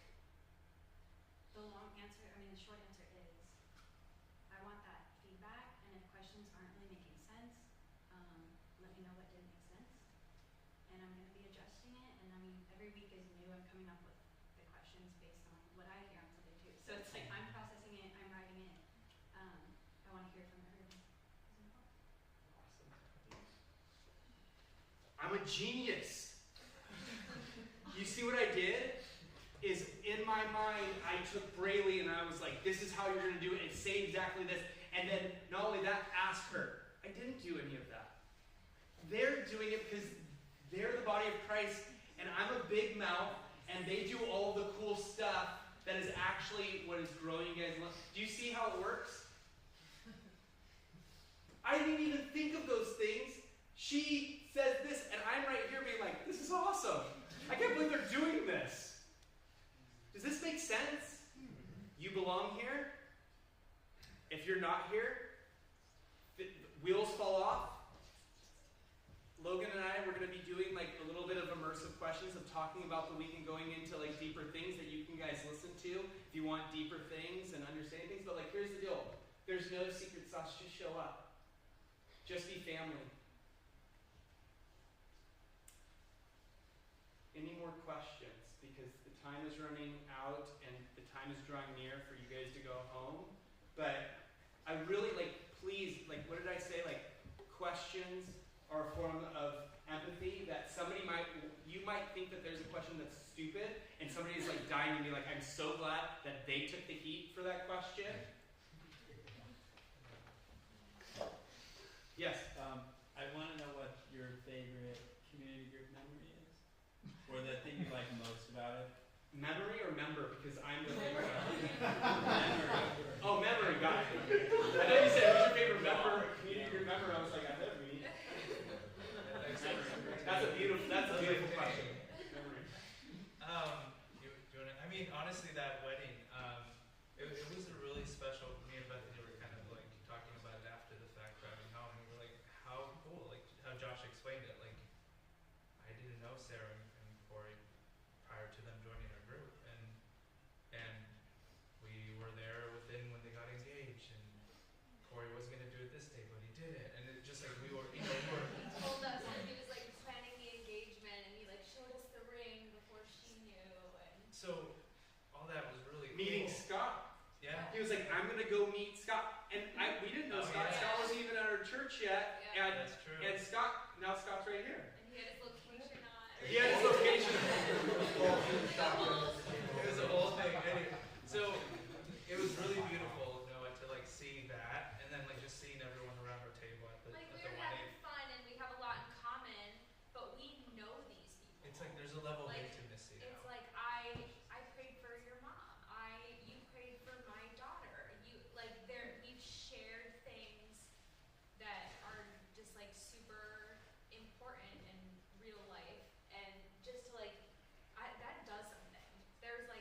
the short answer is, I want that feedback, and if questions aren't really making sense, let me know what didn't make sense. And I'm going to be adjusting it, and I mean, every week is new. I'm coming up with the questions based on what I hear on Sunday too. So it's like, I'm processing it, I'm writing it. I want to hear from everyone. Awesome. I'm a genius. You see what I did? Is in my mind, I took Braylee and I was like, this is how you're going to do it, and say exactly this. And then, not only that, ask her. I didn't do any of that. They're doing it because they're the body of Christ, and I'm a big mouth, and they do all the cool stuff that is actually what is growing you guys. Do you see how it works? I didn't even think of those things. She says this, and I'm right here being like, this is awesome. I can't believe they're doing this. Does this make sense? You belong here. If you're not here, the wheels fall off. Logan and I, we're going to be doing a little bit of immersive questions of talking about the week and going into deeper things that you can guys listen to if you want deeper things and understand things. But here's the deal. There's no secret sauce. Just show up. Just be family. Any more questions? Because the time is running out and the time is drawing near for you guys to go home. But I really please, what did I say? Questions are a form of empathy that you might think that there's a question that's stupid, and somebody is dying to be like, I'm so glad that they took the heat for that question. Yes? I want to know what your favorite community group memory is, or the thing you like most about it. Memory or member? Because I'm the Memory. Oh, memory, got it. I thought you said, who's your favorite member, community group member? I was like, I know me. That's a beautiful question. Memory. Honestly, that wedding, it was a really special. Me and Bethany were kind of talking about it after the fact, driving home, and we were like, how cool, how Josh explained it. I didn't know Sarah and Corey prior to them joining our group, and we were there within when they got engaged, and Corey wasn't going to do it this day, but he did it, and it just we were, He told us, he was planning the engagement, and he showed us the ring before she knew, and so all that was really Meeting cool. Scott. Yeah. He was like, I'm going to go meet Scott. And we didn't know Scott. Yeah. Scott wasn't even at our church yet. Yeah. And, That's true. and now Scott's right here. and he had his location on. He had his location. It was a whole thing. Anyway, so it was really beautiful, Noah, to see that, and then just seeing everyone around our table at the We at were the having wedding. fun, and we have a lot in common, but we know these people. It's there's a level of Like, intimacy It's now. I prayed for your mom. You prayed for my daughter. We've shared things that are just super important in real life, and just to that does something. There's a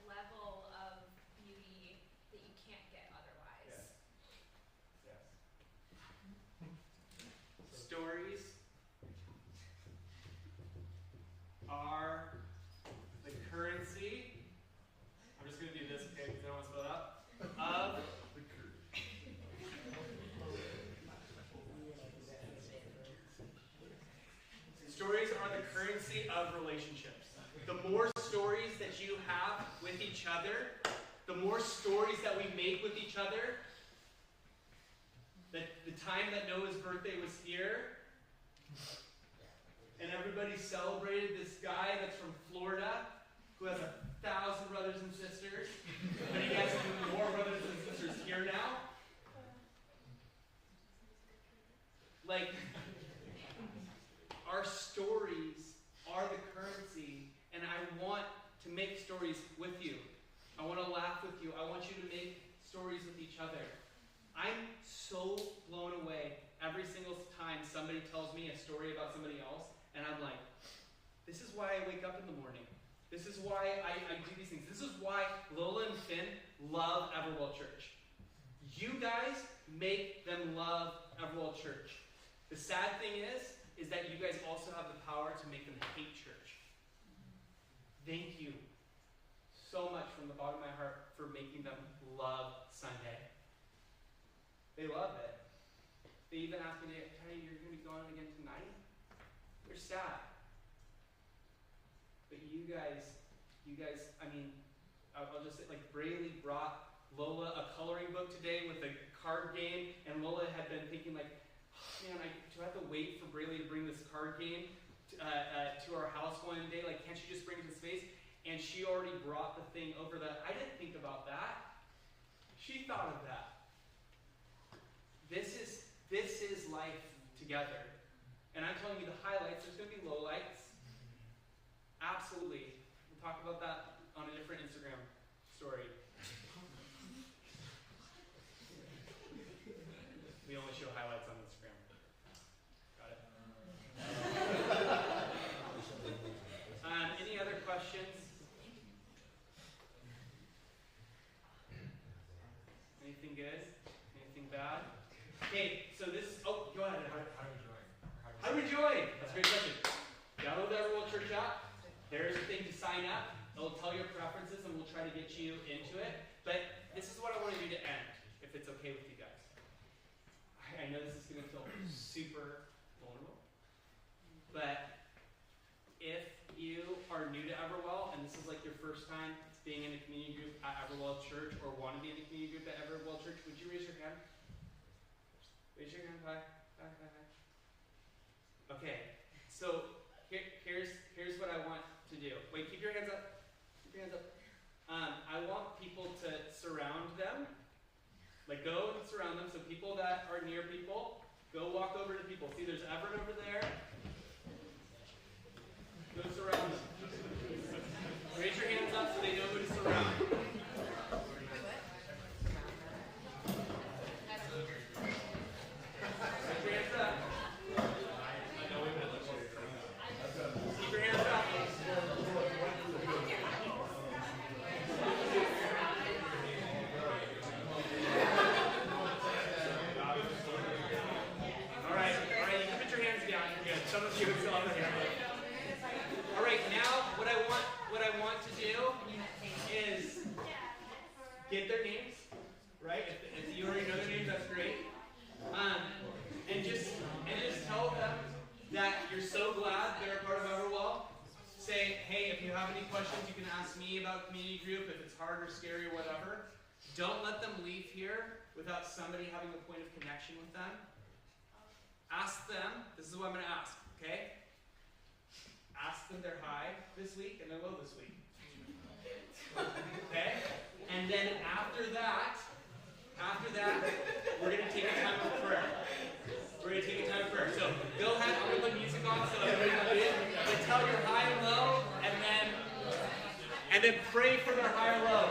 level of beauty that you can't stories are the currency. I'm just going to do this, okay, because I don't want to spell it out. Of stories are the currency of relationships. The more stories that you have with each other, the more stories that we make with each other. The time that Noah's birthday was here, and everybody celebrated this guy that's from Florida, who has 1,000 brothers and sisters, but he has even more brothers and sisters here now. Like, our stories are the currency, and I want to make stories with you. I want to laugh with you. I want you to make stories with each other. I'm so blown away every single time somebody tells me a story about somebody else, and I'm like, this is why I wake up in the morning. This is why I do these things. This is why Lola and Finn love Everwell Church. You guys make them love Everwell Church. The sad thing is that you guys also have the power to make them hate church. Thank you so much from the bottom of my heart for making them love Sunday. They love it. They even asked me, Teddy, you're going to be gone again tonight? They're sad. But you guys, I mean, I'll just say, like, Braylee brought Lola a coloring book today with a card game, and Lola had been thinking, like, oh, man, do I have to wait for Braylee to bring this card game to our house one day? Like, can't she just bring it to space? And she already brought the thing over that. I didn't think about that. She thought of that. This is life together. And I'm telling you the highlights. There's going to be lowlights. Absolutely. We'll talk about that on a different Instagram story. We only show highlights on Instagram. Got it? Any other questions? Anything good? Anything bad? Okay, so this is, oh, go ahead. How do we join? That's a great question. Download the Everwell Church app. There's a thing to sign up. It'll tell your preferences, and we'll try to get you into it. But this is what I want to do to end, if it's okay with you guys. I know this is going to feel super vulnerable. But if you are new to Everwell, and this is like your first time being in a community group at Everwell Church, or want to be in a community group at Everwell Church, would you raise your hand? Raise your hand. Hi. Okay, so here's what I want to do. Wait, keep your hands up. I want people to surround them. Like, go and surround them. So people that are near people, go walk over to people. See, there's Everett over there. Go surround them. Raise your hands up so they know who to surround. Get their names, right? If you already know their names, that's great. And just tell them that you're so glad they're a part of Everwell. Say, hey, if you have any questions, you can ask me about community group, if it's hard or scary or whatever. Don't let them leave here without somebody having a point of connection with them. Ask them, this is what I'm going to ask, okay? Ask them their hi this week and their low this week. Okay? And then after that, we're going to take a time of prayer. So go ahead, I'm going to put music on so everybody can but tell your high and low, and then pray for their high and low.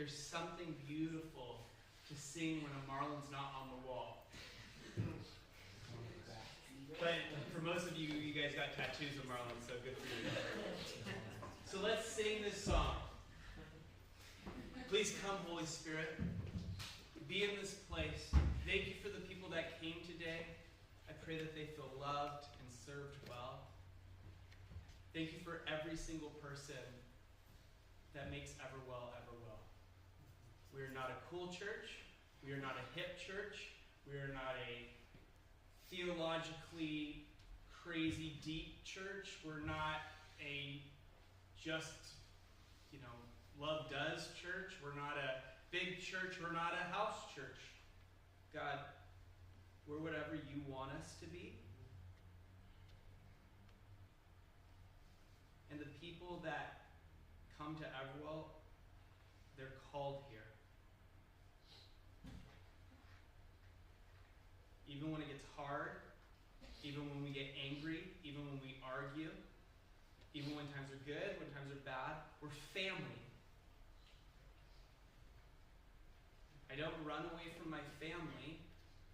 There's something beautiful to sing when a marlin's not on the wall. But for most of you, you guys got tattoos of marlins, so good for you. So let's sing this song. Please come, Holy Spirit. Be in this place. Thank you for the people that came today. I pray that they feel loved and served well. Thank you for every single person that makes Everwell Everwell. We are not a cool church. We are not a hip church. We are not a theologically crazy deep church. We're not a just, love does church. We're not a big church. We're not a house church. God, we're whatever you want us to be. And the people that come to Everwell, they're called here. Even when it gets hard, even when we get angry, even when we argue, even when times are good, when times are bad, we're family. I don't run away from my family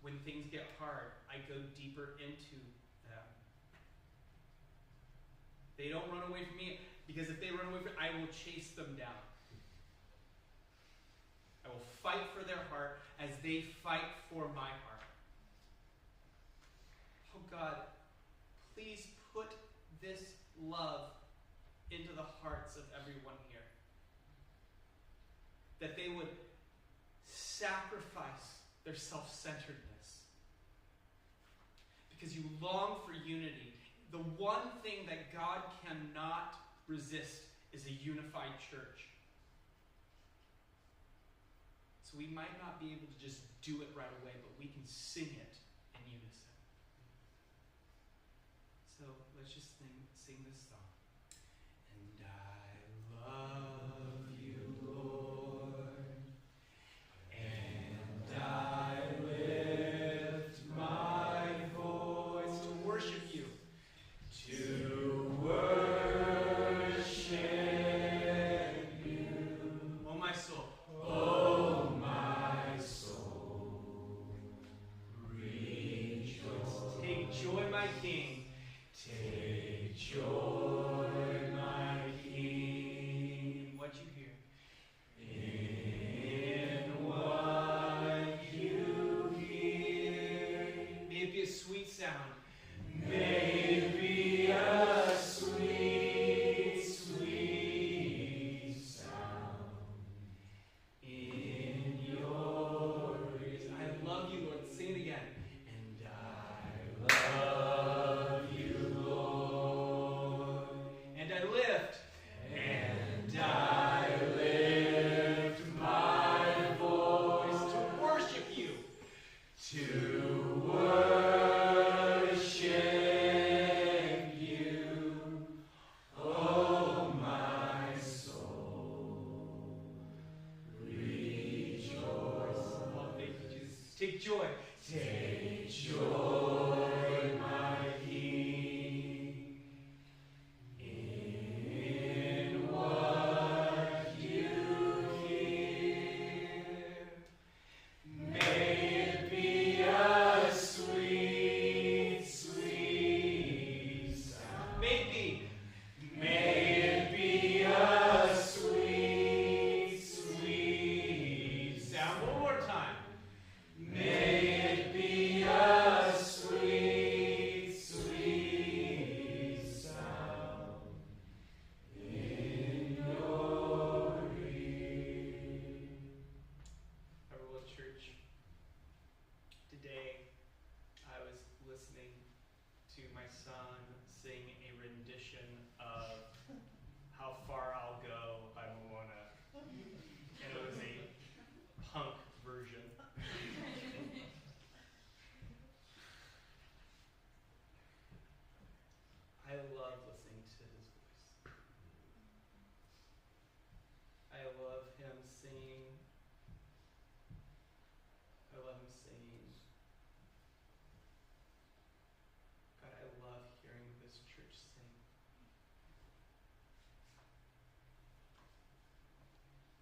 when things get hard. I go deeper into them. They don't run away from me, because if they run away from me, I will chase them down. I will fight for their heart as they fight for my heart. Oh God, please put this love into the hearts of everyone here. That they would sacrifice their self-centeredness. Because you long for unity. The one thing that God cannot resist is a unified church. So we might not be able to just do it right away, but we can sing it in unison. So let's just sing this song. And I love you, Lord, and I lift my voice to worship you. To worship you. Oh, my soul. Oh, my soul. Rejoice. Take joy, my King. Take joy, my King. What you hear? In what you hear. May it be a sweet sound. May it be a sweet, sweet sound in your ears. I love you, Lord. Sing it again. And I love you, Lord. And I lift. And I lift my voice to worship you. To worship you. Oh, my soul. Rejoice. Oh, thank you, Jesus. Take joy. Take joy, my King, in what you hear. May it be a sweet, sweet sound. May it be a sweet, sweet sound. One more time. May it be a sweet, sweet sound in your ear. Everwell Church, today I was listening to my son sing a rendition of How Far I'll Go by Moana. And it was a punk version. I love listening to his voice. I love him singing. I love him singing. God, I love hearing this church sing.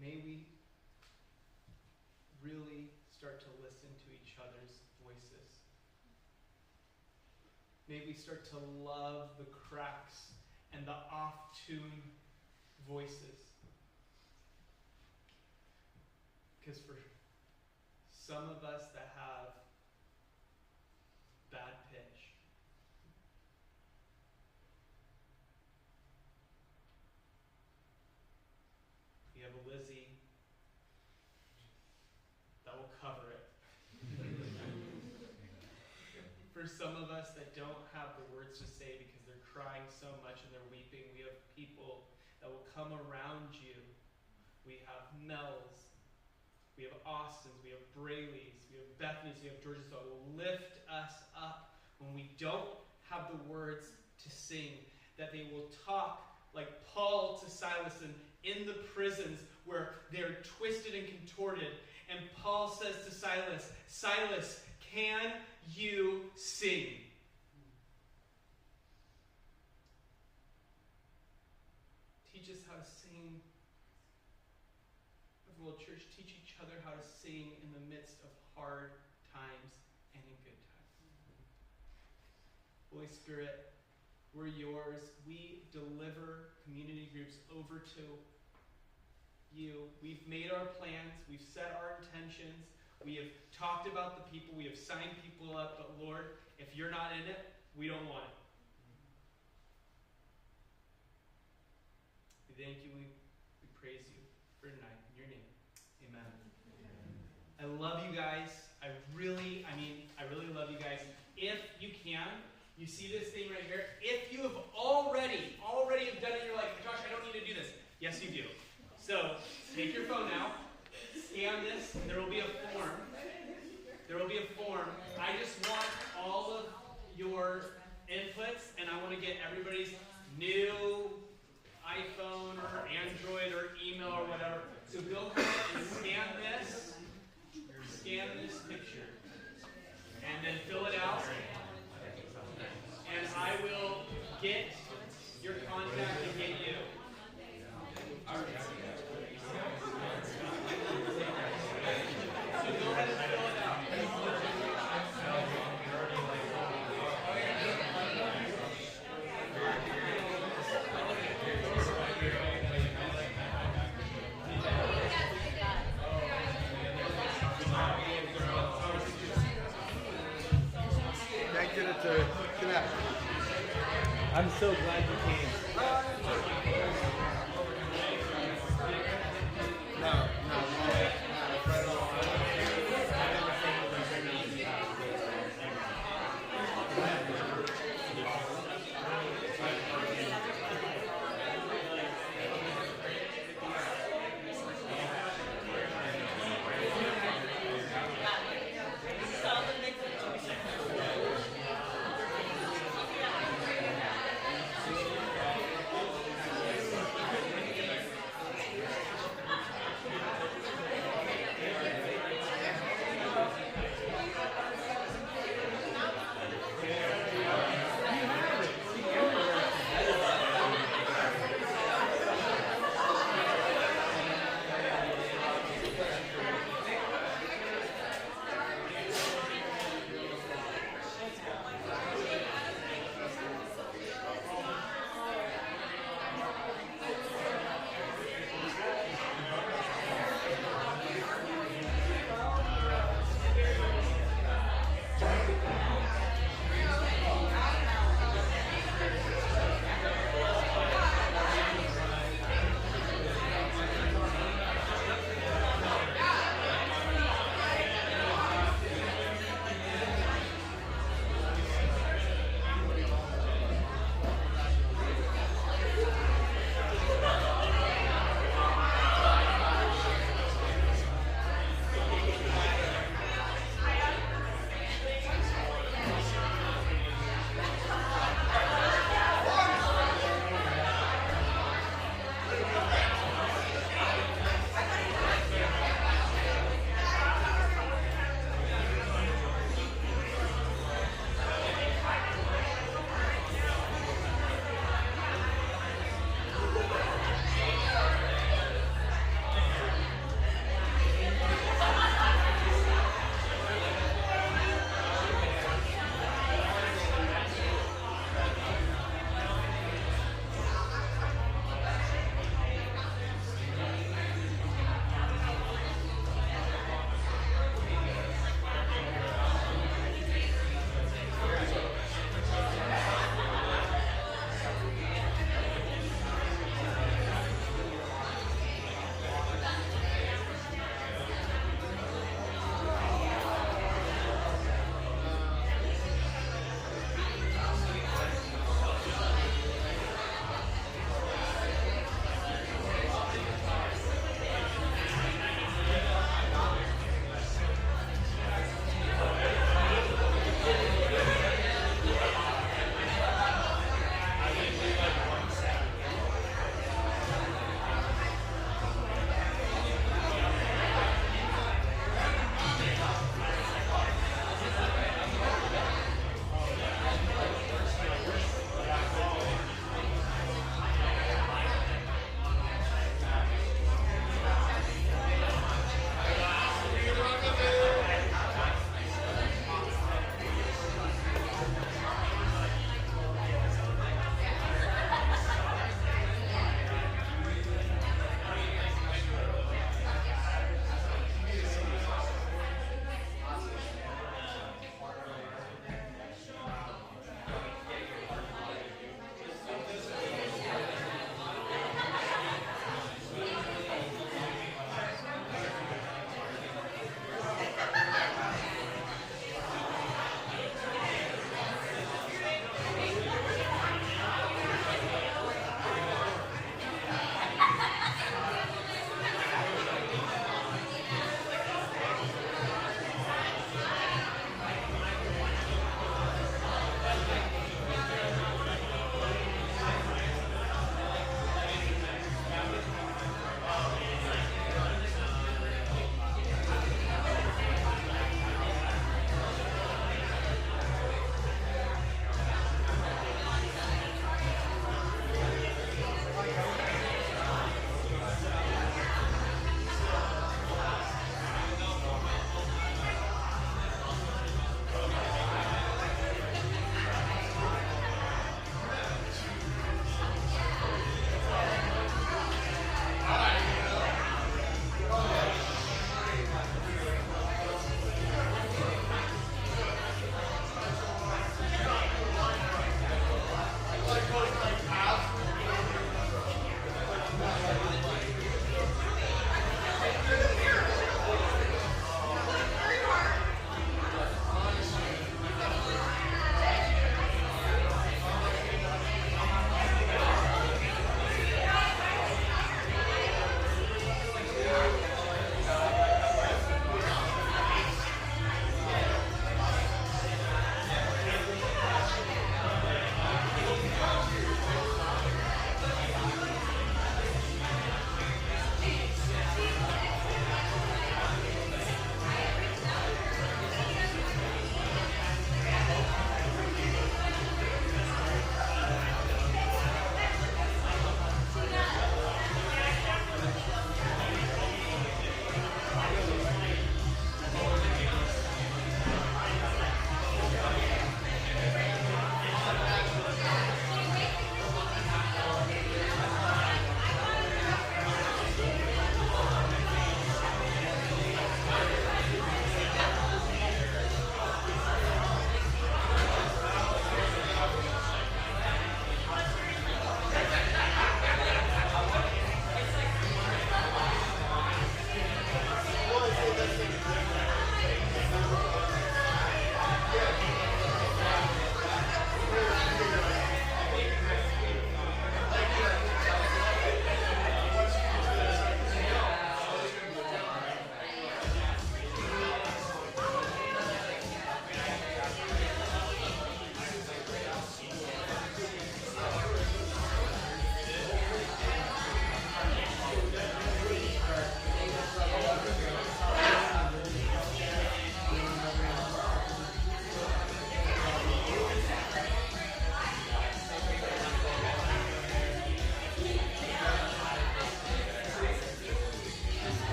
May we really start to listen to each other's voices. May we start to love the cracks and the off-tune voices. Because for some of us that have bad pitch, we have a Lizzie that will cover it. For some of us that don't have the words to say because they're crying so much and they're weeping, we have people that will come around you. We have Mel's, we have Austin's, we have Braylee's, we have Bethany's, we have George's, that will lift us up when we don't have the words to sing, that they will talk like Paul to Silas in the prisons where they're twisted and contorted. And Paul says to Silas, Silas, can you sing? Teach us how to sing. Everwell Church, teach each other how to sing in the midst of hard times and in good times. Holy Spirit, we're yours. We deliver community groups over to you. We've made our plans. We've set our intentions. We have talked about the people. We have signed people up. But Lord, if you're not in it, we don't want it. We thank you. We praise you for tonight. In your name. Amen. I love you guys. I really love you guys. If you can, you see this thing right here. If you have already have done it, you're like, Josh, I don't need to do this. Yes, you do. So take your phone out, scan this. There will be a form. I just want all of your inputs, and I want to get everybody's new iPhone or Android or email or whatever. So go ahead and scan this picture, and then fill it out. And I will get your contact and get you. So go ahead and fill it out. Can't get it to connect. I'm so glad you came.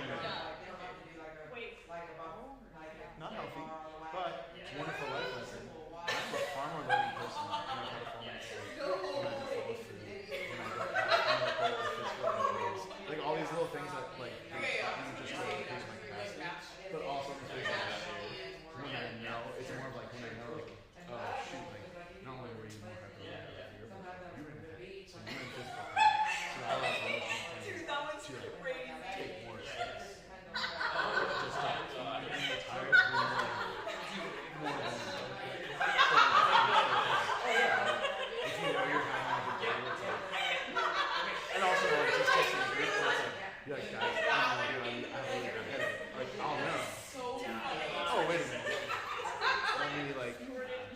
Wait. Not healthy, but it's a wonderful life lesson. I'm a far more loving person when I go to performance, when I go with food, when I go with physical activities. Like all these little things that like you just to increase my capacity, but also increase my capacity. When I know, it's more of like when I know like, oh shoot, like not only were you more hyperactive here, but you were in pain, so you're in physical pain. So I was Dude, that was to like crazy. take more steps. Just like being retired, being like more than if you know you're having a good day, it's like, and also like just texting a group where it's like, you're like, guys, I have a really good headache. Like, I'll know. Oh, wait a minute. Let me like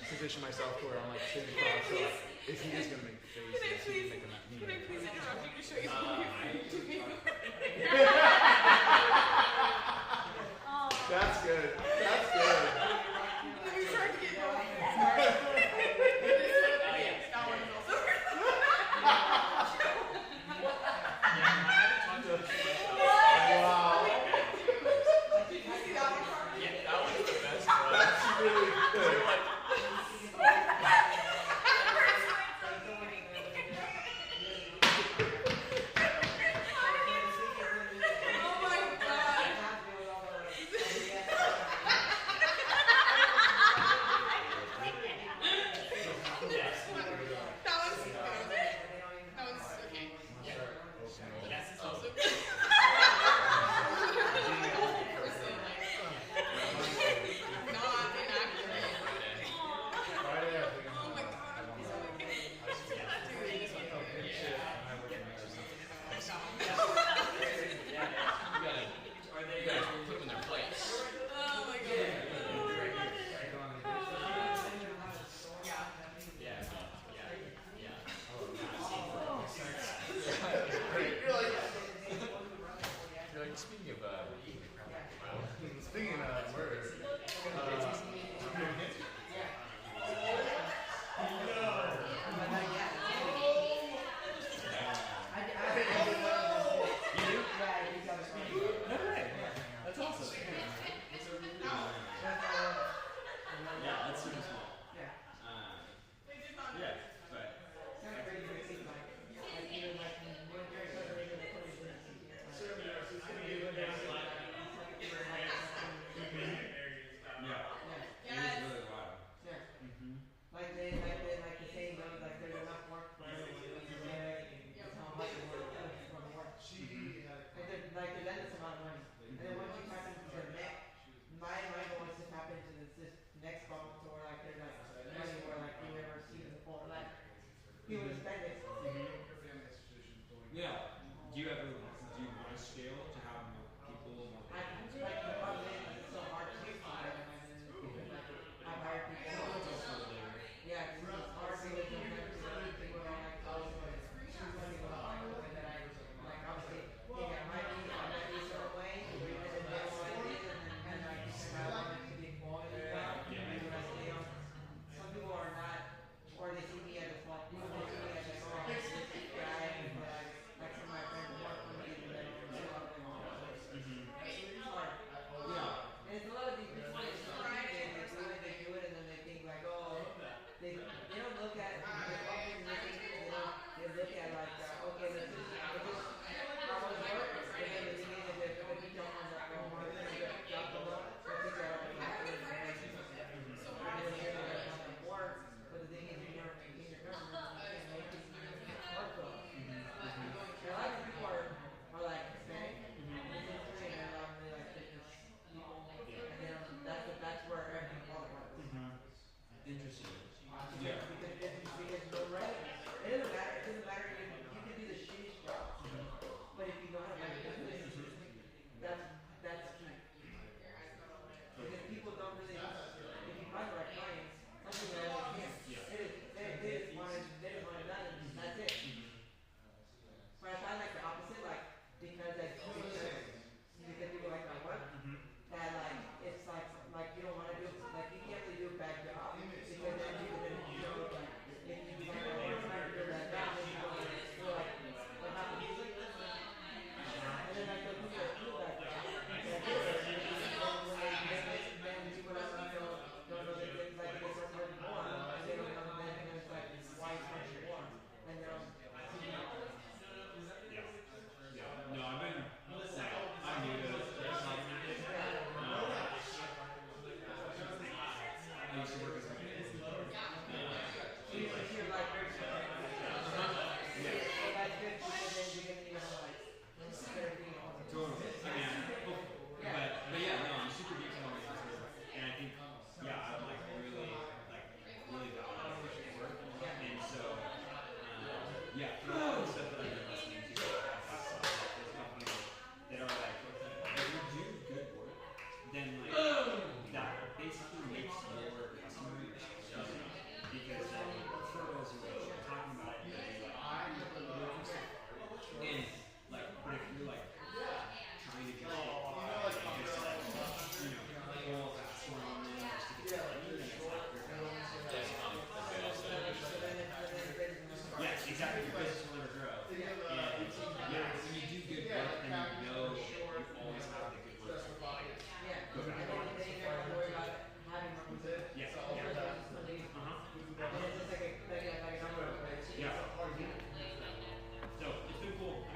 position myself to where I'm like sitting across, so like, if he is gonna make the face, Can I he can please make a interrupt you to show you